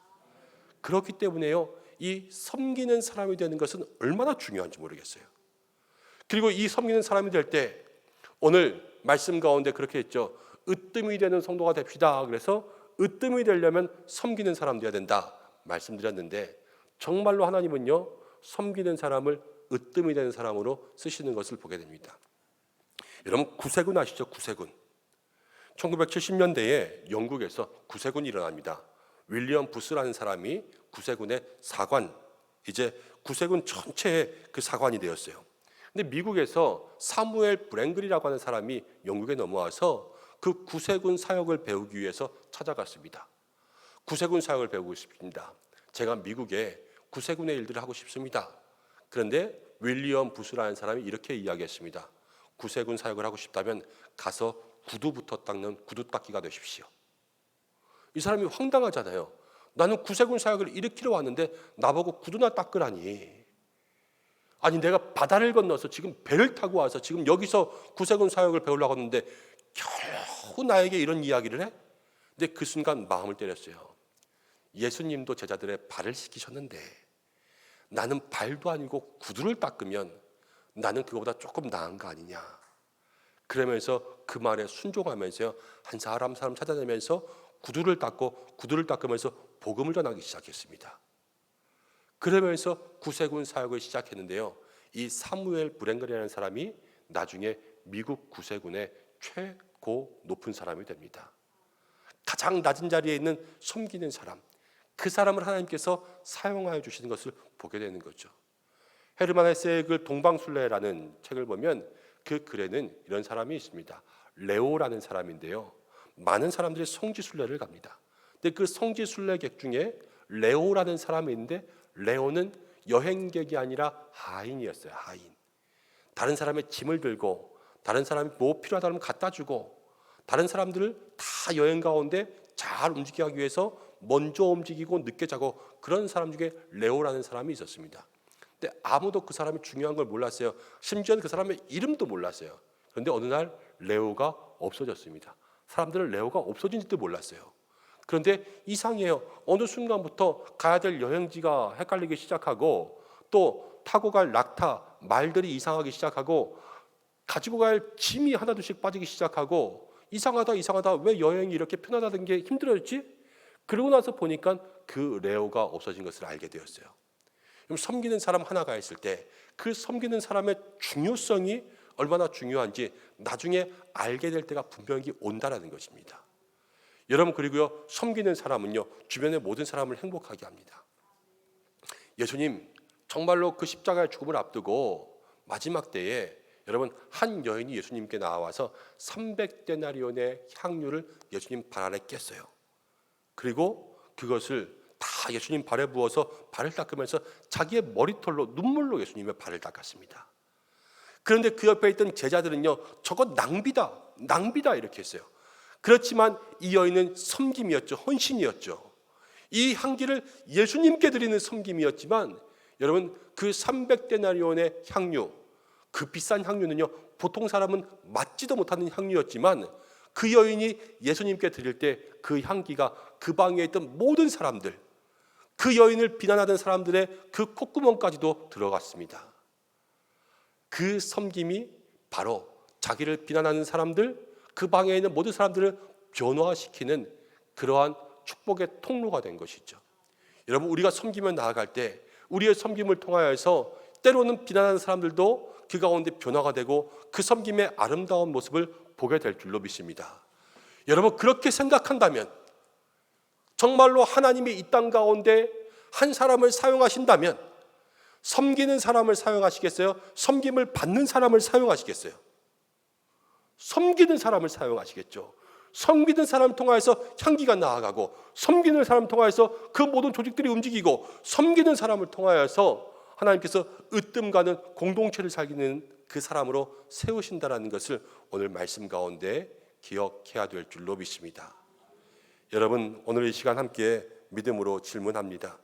Speaker 6: 그렇기 때문에요, 이 섬기는 사람이 되는 것은 얼마나 중요한지 모르겠어요. 그리고 이 섬기는 사람이 될 때 오늘 말씀 가운데 그렇게 했죠. 으뜸이 되는 성도가 됩시다. 그래서 으뜸이 되려면 섬기는 사람 되어야 된다 말씀드렸는데, 정말로 하나님은요, 섬기는 사람을 으뜸이 되는 사람으로 쓰시는 것을 보게 됩니다. 여러분, 구세군 아시죠? 구세군. 1970년대에 영국에서 구세군이 일어납니다. 윌리엄 부스라는 사람이 구세군의 사관, 이제 구세군 전체의 그 사관이 되었어요. 근데 미국에서 사무엘 브랭글이라고 하는 사람이 영국에 넘어와서 그 구세군 사역을 배우기 위해서 찾아갔습니다. 구세군 사역을 배우고 싶습니다. 제가 미국에 구세군의 일들을 하고 싶습니다. 그런데 윌리엄 부스라는 사람이 이렇게 이야기했습니다. 구세군 사역을 하고 싶다면 가서 구두부터 닦는 구두닦기가 되십시오. 이 사람이 황당하잖아요. 나는 구세군 사역을 일으키러 왔는데 나보고 구두나 닦으라니. 아니, 내가 바다를 건너서 지금 배를 타고 와서 지금 여기서 구세군 사역을 배우려고 하는데 겨우 나에게 이런 이야기를 해? 근데 그 순간 마음을 때렸어요. 예수님도 제자들의 발을 씻기셨는데 나는 발도 아니고 구두를 닦으면 나는 그거보다 조금 나은 거 아니냐. 그러면서 그 말에 순종하면서 한 사람 찾아내면서 구두를 닦으면서 복음을 전하기 시작했습니다. 그러면서 구세군 사역을 시작했는데요, 이 사무엘 브랭글이라는 사람이 나중에 미국 구세군의 최고 높은 사람이 됩니다. 가장 낮은 자리에 있는 섬기는 사람, 그 사람을 하나님께서 사용하여 주시는 것을 보게 되는 거죠. 헤르만 헤세의 글 동방순례라는 책을 보면 그 글에는 이런 사람이 있습니다. 레오라는 사람인데요, 많은 사람들이 성지순례를 갑니다. 근데 그 성지순례객 중에 레오라는 사람이 있는데, 레오는 여행객이 아니라 하인이었어요. 하인. 다른 사람의 짐을 들고, 다른 사람이 뭐 필요하다면 갖다 주고, 다른 사람들을 다 여행 가운데 잘 움직이게 하기 위해서 먼저 움직이고 늦게 자고, 그런 사람 중에 레오라는 사람이 있었습니다. 근데 아무도 그 사람이 중요한 걸 몰랐어요. 심지어는 그 사람의 이름도 몰랐어요. 그런데 어느 날 레오가 없어졌습니다. 사람들은 레오가 없어진지도 몰랐어요. 그런데 이상해요. 어느 순간부터 가야 될 여행지가 헷갈리기 시작하고, 또 타고 갈 낙타, 말들이 이상하기 시작하고, 가지고 갈 짐이 하나둘씩 빠지기 시작하고, 이상하다, 왜 여행이 이렇게 편하다는 게 힘들어졌지? 그러고 나서 보니까 그 레오가 없어진 것을 알게 되었어요. 그럼 섬기는 사람 하나가 있을 때 그 섬기는 사람의 중요성이 얼마나 중요한지 나중에 알게 될 때가 분명히 온다라는 것입니다. 여러분, 그리고요, 섬기는 사람은요, 주변의 모든 사람을 행복하게 합니다. 예수님 정말로 그 십자가의 죽음을 앞두고 마지막 때에 여러분, 한 여인이 예수님께 나와서 300데나리온의 향유를 예수님 발 아래 깼어요. 그리고 그것을 다 예수님 발에 부어서 발을 닦으면서 자기의 머리털로 눈물로 예수님의 발을 닦았습니다. 그런데 그 옆에 있던 제자들은요, 저거 낭비다 이렇게 했어요. 그렇지만 이 여인은 섬김이었죠. 헌신이었죠. 이 향기를 예수님께 드리는 섬김이었지만 여러분, 그 300데나리온의 향유, 그 비싼 향유는요, 보통 사람은 맡지도 못하는 향유였지만 그 여인이 예수님께 드릴 때 그 향기가 그 방에 있던 모든 사람들, 그 여인을 비난하던 사람들의 그 콧구멍까지도 들어갔습니다. 그 섬김이 바로 자기를 비난하는 사람들, 그 방에 있는 모든 사람들을 변화시키는 그러한 축복의 통로가 된 것이죠. 여러분, 우리가 섬기며 나아갈 때 우리의 섬김을 통하여서 때로는 비난하는 사람들도 그 가운데 변화가 되고 그 섬김의 아름다운 모습을 보게 될 줄로 믿습니다. 여러분, 그렇게 생각한다면 정말로 하나님이 이 땅 가운데 한 사람을 사용하신다면 섬기는 사람을 사용하시겠어요? 섬김을 받는 사람을 사용하시겠어요? 섬기는 사람을 사용하시겠죠. 섬기는 사람을 통하여서 향기가 나아가고, 섬기는 사람을 통하여서 그 모든 조직들이 움직이고, 섬기는 사람을 통하여서 하나님께서 으뜸가는 공동체를 살기는 그 사람으로 세우신다라는 것을 오늘 말씀 가운데 기억해야 될 줄로 믿습니다. 여러분, 오늘 이 시간 함께 믿음으로 질문합니다.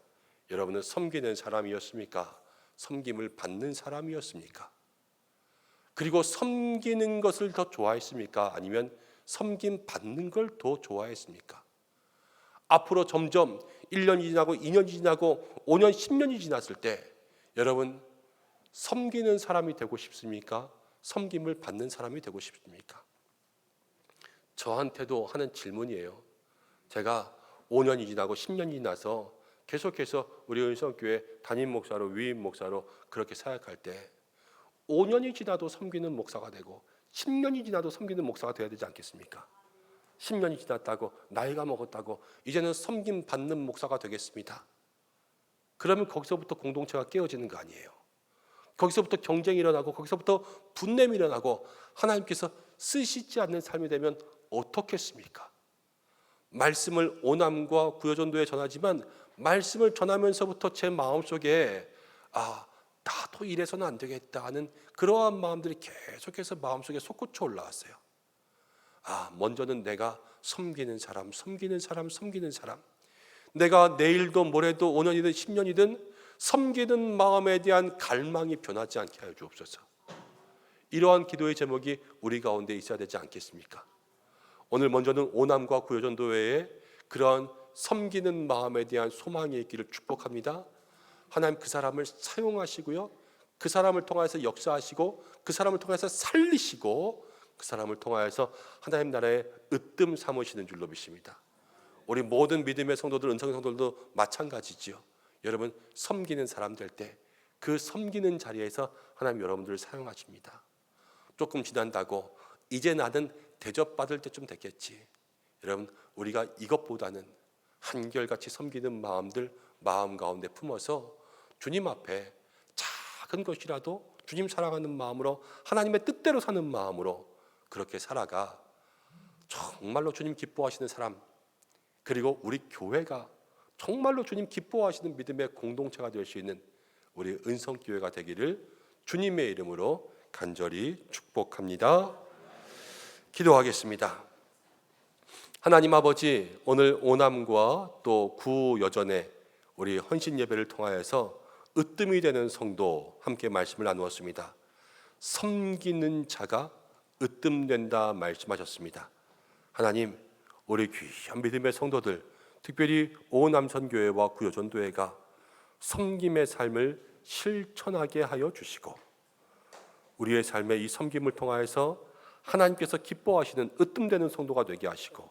Speaker 6: 여러분은 섬기는 사람이었습니까? 섬김을 받는 사람이었습니까? 그리고 섬기는 것을 더 좋아했습니까? 아니면 섬김 받는 걸 더 좋아했습니까? 앞으로 점점 1년이 지나고 2년이 지나고 5년, 10년이 지났을 때 여러분, 섬기는 사람이 되고 싶습니까? 섬김을 받는 사람이 되고 싶습니까? 저한테도 하는 질문이에요. 제가 5년이 지나고 10년이 지나서 계속해서 우리 은성교회 담임 목사로, 위임 목사로 그렇게 사역할 때 5년이 지나도 섬기는 목사가 되고 10년이 지나도 섬기는 목사가 되어야 되지 않겠습니까? 10년이 지났다고, 나이가 먹었다고 이제는 섬김 받는 목사가 되겠습니다. 그러면 거기서부터 공동체가 깨어지는 거 아니에요. 거기서부터 경쟁이 일어나고, 거기서부터 분냄이 일어나고, 하나님께서 쓰시지 않는 삶이 되면 어떻겠습니까? 말씀을 오남과 구여전도에 전하지만 말씀을 전하면서부터 제 마음속에 나도 이래서는 안 되겠다 하는 그러한 마음들이 계속해서 마음속에 솟구쳐 올라왔어요. 먼저는 내가 섬기는 사람, 내가 내일도 모레도 5년이든 10년이든 섬기는 마음에 대한 갈망이 변하지 않게 하여 주옵소서. 이러한 기도의 제목이 우리 가운데 있어야 되지 않겠습니까? 오늘 먼저는 오남과 구여전도회에 그러한 섬기는 마음에 대한 소망이 있기를 축복합니다. 하나님 그 사람을 사용하시고요, 그 사람을 통해서 역사하시고, 그 사람을 통해서 살리시고, 그 사람을 통하여서 하나님 나라의 으뜸 삼으시는 줄로 믿습니다. 우리 모든 믿음의 성도들, 은성 성도들도 마찬가지지요. 여러분, 섬기는 사람 될 때 그 섬기는 자리에서 하나님 여러분들을 사용하십니다. 조금 지난다고 이제 나는 대접받을 때쯤 됐겠지. 여러분, 우리가 이것보다는 한결같이 섬기는 마음들 마음 가운데 품어서 주님 앞에 작은 것이라도 주님 사랑하는 마음으로, 하나님의 뜻대로 사는 마음으로 그렇게 살아가 정말로 주님 기뻐하시는 사람, 그리고 우리 교회가 정말로 주님 기뻐하시는 믿음의 공동체가 될 수 있는 우리 은성교회가 되기를 주님의 이름으로 간절히 축복합니다. 기도하겠습니다. 하나님 아버지, 오늘 오남과 또 구여전에 우리 헌신 예배를 통하여서 으뜸이 되는 성도 함께 말씀을 나누었습니다. 섬기는 자가 으뜸된다 말씀하셨습니다. 하나님, 우리 귀한 믿음의 성도들, 특별히 오남선교회와 구여전도회가 섬김의 삶을 실천하게 하여 주시고, 우리의 삶의 이 섬김을 통하여서 하나님께서 기뻐하시는 으뜸되는 성도가 되게 하시고,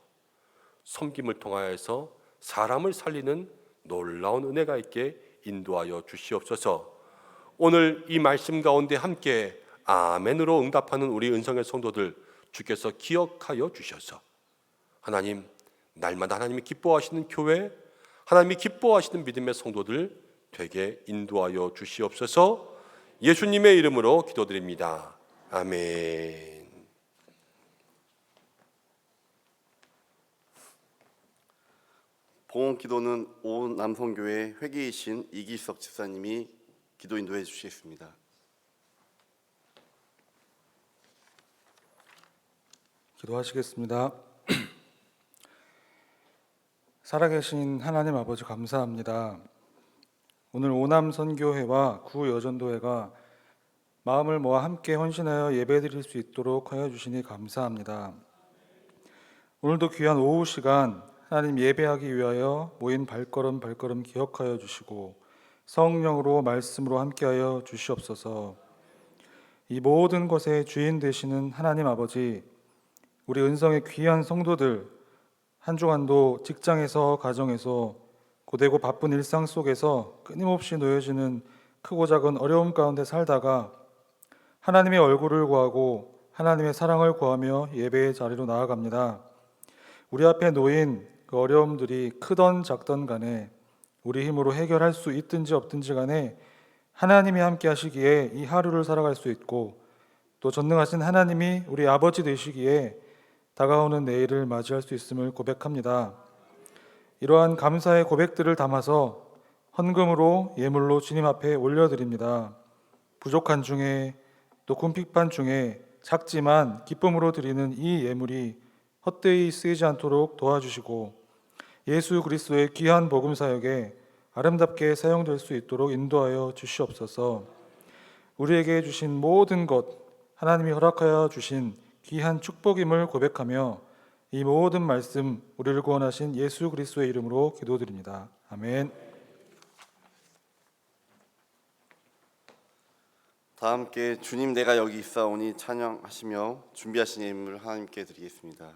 Speaker 6: 섬김을 통하여서 사람을 살리는 놀라운 은혜가 있게 인도하여 주시옵소서. 오늘 이 말씀 가운데 함께 아멘으로 응답하는 우리 은성의 성도들 주께서 기억하여 주셔서 하나님, 날마다 하나님이 기뻐하시는 교회, 하나님이 기뻐하시는 믿음의 성도들 되게 인도하여 주시옵소서. 예수님의 이름으로 기도드립니다. 아멘.
Speaker 3: 봉헌 기도는 오남성교회 회계이신 이기석 집사님이 기도 인도해 주시겠습니다.
Speaker 7: 기도하시겠습니다. 살아계신 하나님 아버지 감사합니다. 오늘 오남 선교회와 구 여전도회가 마음을 모아 함께 헌신하여 예배드릴 수 있도록 하여 주시니 감사합니다. 오늘도 귀한 오후 시간 하나님 예배하기 위하여 모인 발걸음 기억하여 주시고 성령으로 말씀으로 함께하여 주시옵소서. 이 모든 것의 주인 되시는 하나님 아버지, 우리 은성의 귀한 성도들 한 주간도 직장에서 가정에서 고되고 바쁜 일상 속에서 끊임없이 놓여지는 크고 작은 어려움 가운데 살다가 하나님의 얼굴을 구하고 하나님의 사랑을 구하며 예배의 자리로 나아갑니다. 우리 앞에 놓인 그 어려움들이 크던 작던 간에 우리 힘으로 해결할 수 있든지 없든지 간에 하나님이 함께 하시기에 이 하루를 살아갈 수 있고, 또 전능하신 하나님이 우리 아버지 되시기에 다가오는 내일을 맞이할 수 있음을 고백합니다. 이러한 감사의 고백들을 담아서 헌금으로 예물로 주님 앞에 올려드립니다. 부족한 중에 또 궁핍한 중에 작지만 기쁨으로 드리는 이 예물이 헛되이 쓰이지 않도록 도와주시고 예수 그리스도의 귀한 복음 사역에 아름답게 사용될 수 있도록 인도하여 주시옵소서. 우리에게 주신 모든 것, 하나님이 허락하여 주신 귀한 축복임을 고백하며 이 모든 말씀 우리를 구원하신 예수 그리스도의 이름으로 기도드립니다. 아멘.
Speaker 3: 다 함께 주님 내가 여기 있사오니 찬양하시며 준비하신 예물을 하나님께 드리겠습니다.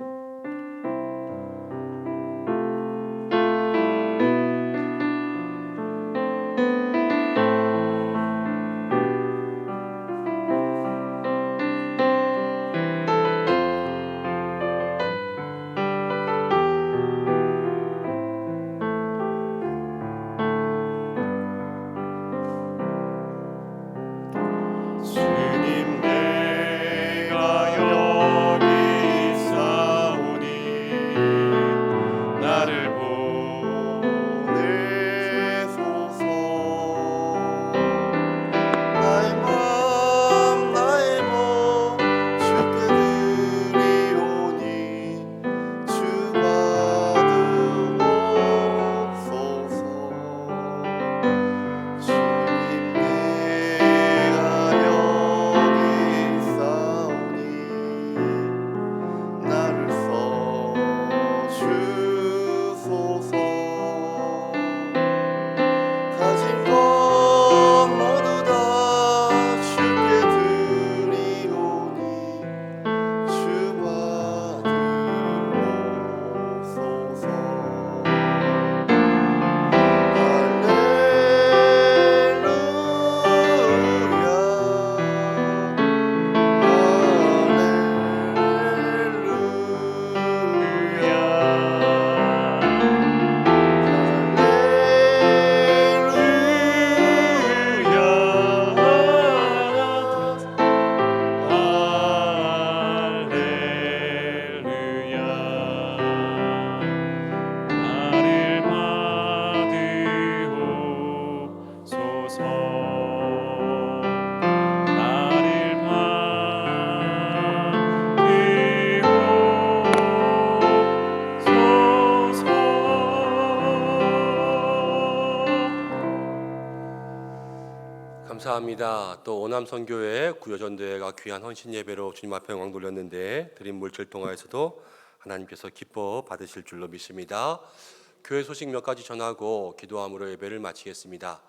Speaker 2: 주님 내가 여기 있사오니 나를
Speaker 3: 보내소서. 나의 마음 나의 몸 주께 드리오니 주 받으옵소서. 주님 내가 여기 있사오니 나를 써주소서. 가진 것 모두 다 주께 드리오니 주 받으옵소서.
Speaker 1: 나를 받으옵소서. 나를 받으옵소서.
Speaker 6: 감사합니다. 또 오남 선교회 구여전도회가 귀한 헌신 예배로 주님 앞에 영광 돌렸는데 드린 물질 통하여서도 하나님께서 기뻐 받으실 줄로 믿습니다. 교회 소식 몇 가지 전하고 기도함으로 예배를 마치겠습니다.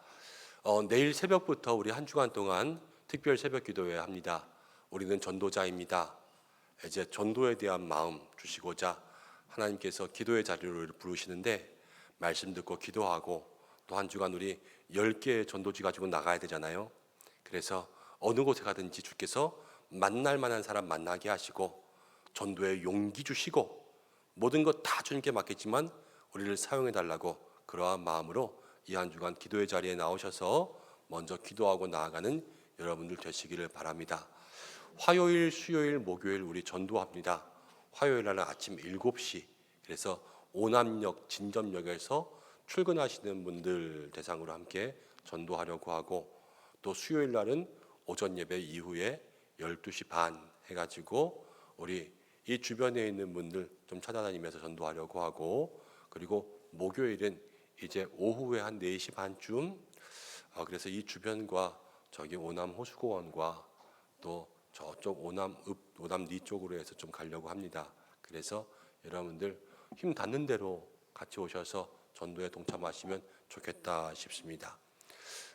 Speaker 6: 내일 새벽부터 우리 한 주간 동안 특별 새벽 기도회 합니다. 우리는 전도자입니다. 이제 전도에 대한 마음 주시고자 하나님께서 기도의 자리로 부르시는데 말씀 듣고 기도하고 또 한 주간 우리 10개의 전도지 가지고 나가야 되잖아요. 그래서 어느 곳에 가든지 주께서 만날 만한 사람 만나게 하시고 전도에 용기 주시고 모든 것 다 주님께 맡겼지만 우리를 사용해 달라고 그러한 마음으로 이 한 주간 기도의 자리에 나오셔서 먼저 기도하고 나아가는 여러분들 되시기를 바랍니다. 화요일, 수요일, 목요일 우리 전도합니다. 화요일 날은 아침 7시, 그래서 오남역, 진점역에서 출근하시는 분들 대상으로 함께 전도하려고 하고, 또 수요일 날은 오전 예배 이후에 12시 반 해가지고 우리 이 주변에 있는 분들 좀 찾아다니면서 전도하려고 하고, 그리고 목요일은 이제 오후에 한 4시 반쯤 그래서 이 주변과 저기 오남 호수공원과 또 저쪽 오남리 쪽으로 해서 좀 가려고 합니다. 그래서 여러분들 힘 닿는 대로 같이 오셔서 전도에 동참하시면 좋겠다 싶습니다.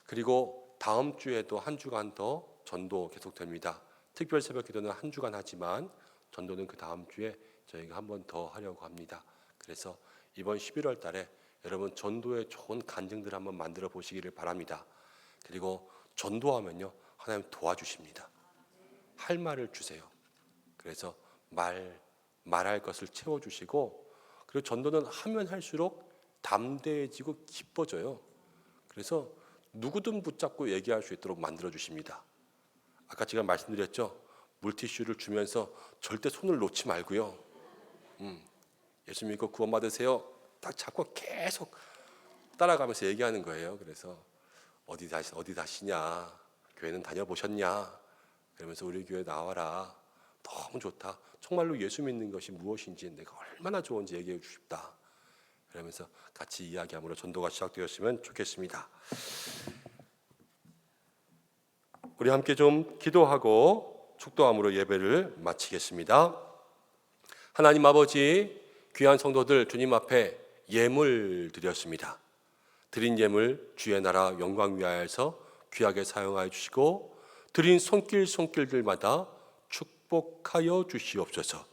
Speaker 6: 그리고 다음 주에도 한 주간 더 전도 계속됩니다. 특별 새벽 기도는 한 주간 하지만 전도는 그 다음 주에 저희가 한 번 더 하려고 합니다. 그래서 이번 11월 달에 여러분 전도에 좋은 간증들 한번 만들어 보시기를 바랍니다. 그리고 전도하면요, 하나님 도와주십니다. 할 말을 주세요. 그래서 말할 것을 채워주시고, 그리고 전도는 하면 할수록 담대해지고 기뻐져요. 그래서 누구든 붙잡고 얘기할 수 있도록 만들어 주십니다. 아까 제가 말씀드렸죠, 물티슈를 주면서 절대 손을 놓지 말고요. 예수 믿고 구원 받으세요. 딱 잡고 계속 따라가면서 얘기하는 거예요. 그래서 어디 다시냐, 교회는 다녀보셨냐, 그러면서 우리 교회 나와라, 너무 좋다, 정말로 예수 믿는 것이 무엇인지 내가 얼마나 좋은지 얘기해 주고 싶다, 그러면서 같이 이야기함으로 전도가 시작되었으면 좋겠습니다. 우리 함께 좀 기도하고 축도함으로 예배를 마치겠습니다. 하나님 아버지, 귀한 성도들 주님 앞에 예물 드렸습니다. 드린 예물 주의 나라 영광 위하여서 귀하게 사용하여 주시고, 드린 손길들마다 축복하여 주시옵소서.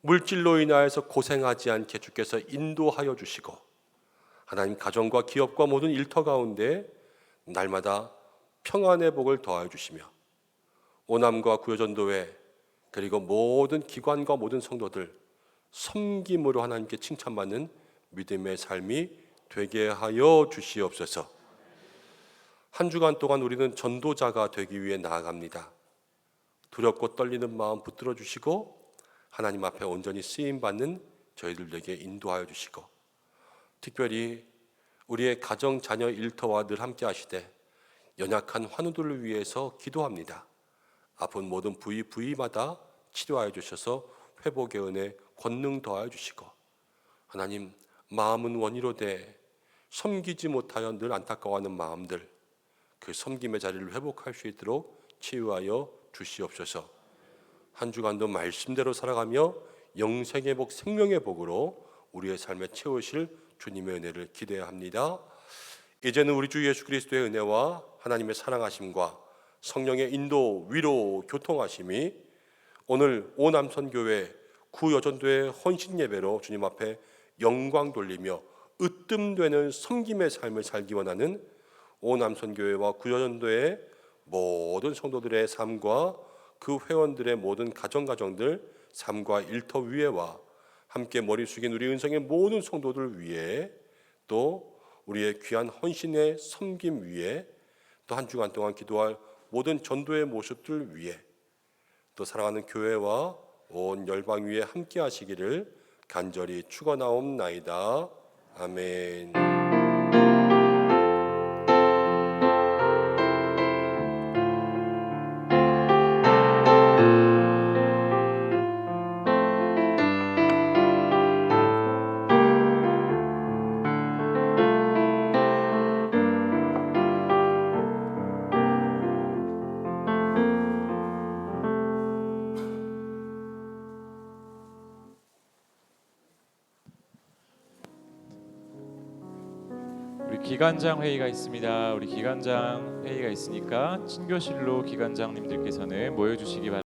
Speaker 6: 물질로 인하여서 고생하지 않게 주께서 인도하여 주시고, 하나님 가정과 기업과 모든 일터 가운데 날마다 평안의 복을 더하여 주시며, 오남과 구여전도회 그리고 모든 기관과 모든 성도들 섬김으로 하나님께 칭찬받는 믿음의 삶이 되게 하여 주시옵소서. 한 주간 동안 우리는 전도자가 되기 위해 나아갑니다. 두렵고 떨리는 마음 붙들어 주시고, 하나님 앞에 온전히 쓰임받는 저희들에게 인도하여 주시고, 특별히 우리의 가정, 자녀, 일터와 늘 함께 하시되 연약한 환우들을 위해서 기도합니다. 아픈 모든 부위마다 치료하여 주셔서 회복의 은혜, 권능 더하여 주시고, 하나님 마음은 원이로되 섬기지 못하여 늘 안타까워하는 마음들, 그 섬김의 자리를 회복할 수 있도록 치유하여 주시옵소서. 한 주간도 말씀대로 살아가며 영생의 복, 생명의 복으로 우리의 삶에 채우실 주님의 은혜를 기대합니다. 이제는 우리 주 예수 그리스도의 은혜와 하나님의 사랑하심과 성령의 인도, 위로, 교통하심이 오늘 오남선교회 구여전도의 헌신 예배로 주님 앞에 영광 돌리며 으뜸되는 섬김의 삶을 살기 원하는 오남선교회와 구여전도의 모든 성도들의 삶과 그 회원들의 모든 가정들 삶과 일터 위에와 함께 머리 숙인 우리 은성의 모든 성도들 위에, 또 우리의 귀한 헌신의 섬김 위에, 또 한 주간 동안 기도할 모든 전도의 모습들 위에, 또 사랑하는 교회와 온 열방 위에 함께 하시기를 간절히 축원하옵나이다. 아멘.
Speaker 1: 우리 기관장 회의가 있습니다. 우리 기관장 회의가 있으니까 친교실로 기관장님들께서는 모여주시기 바랍니다.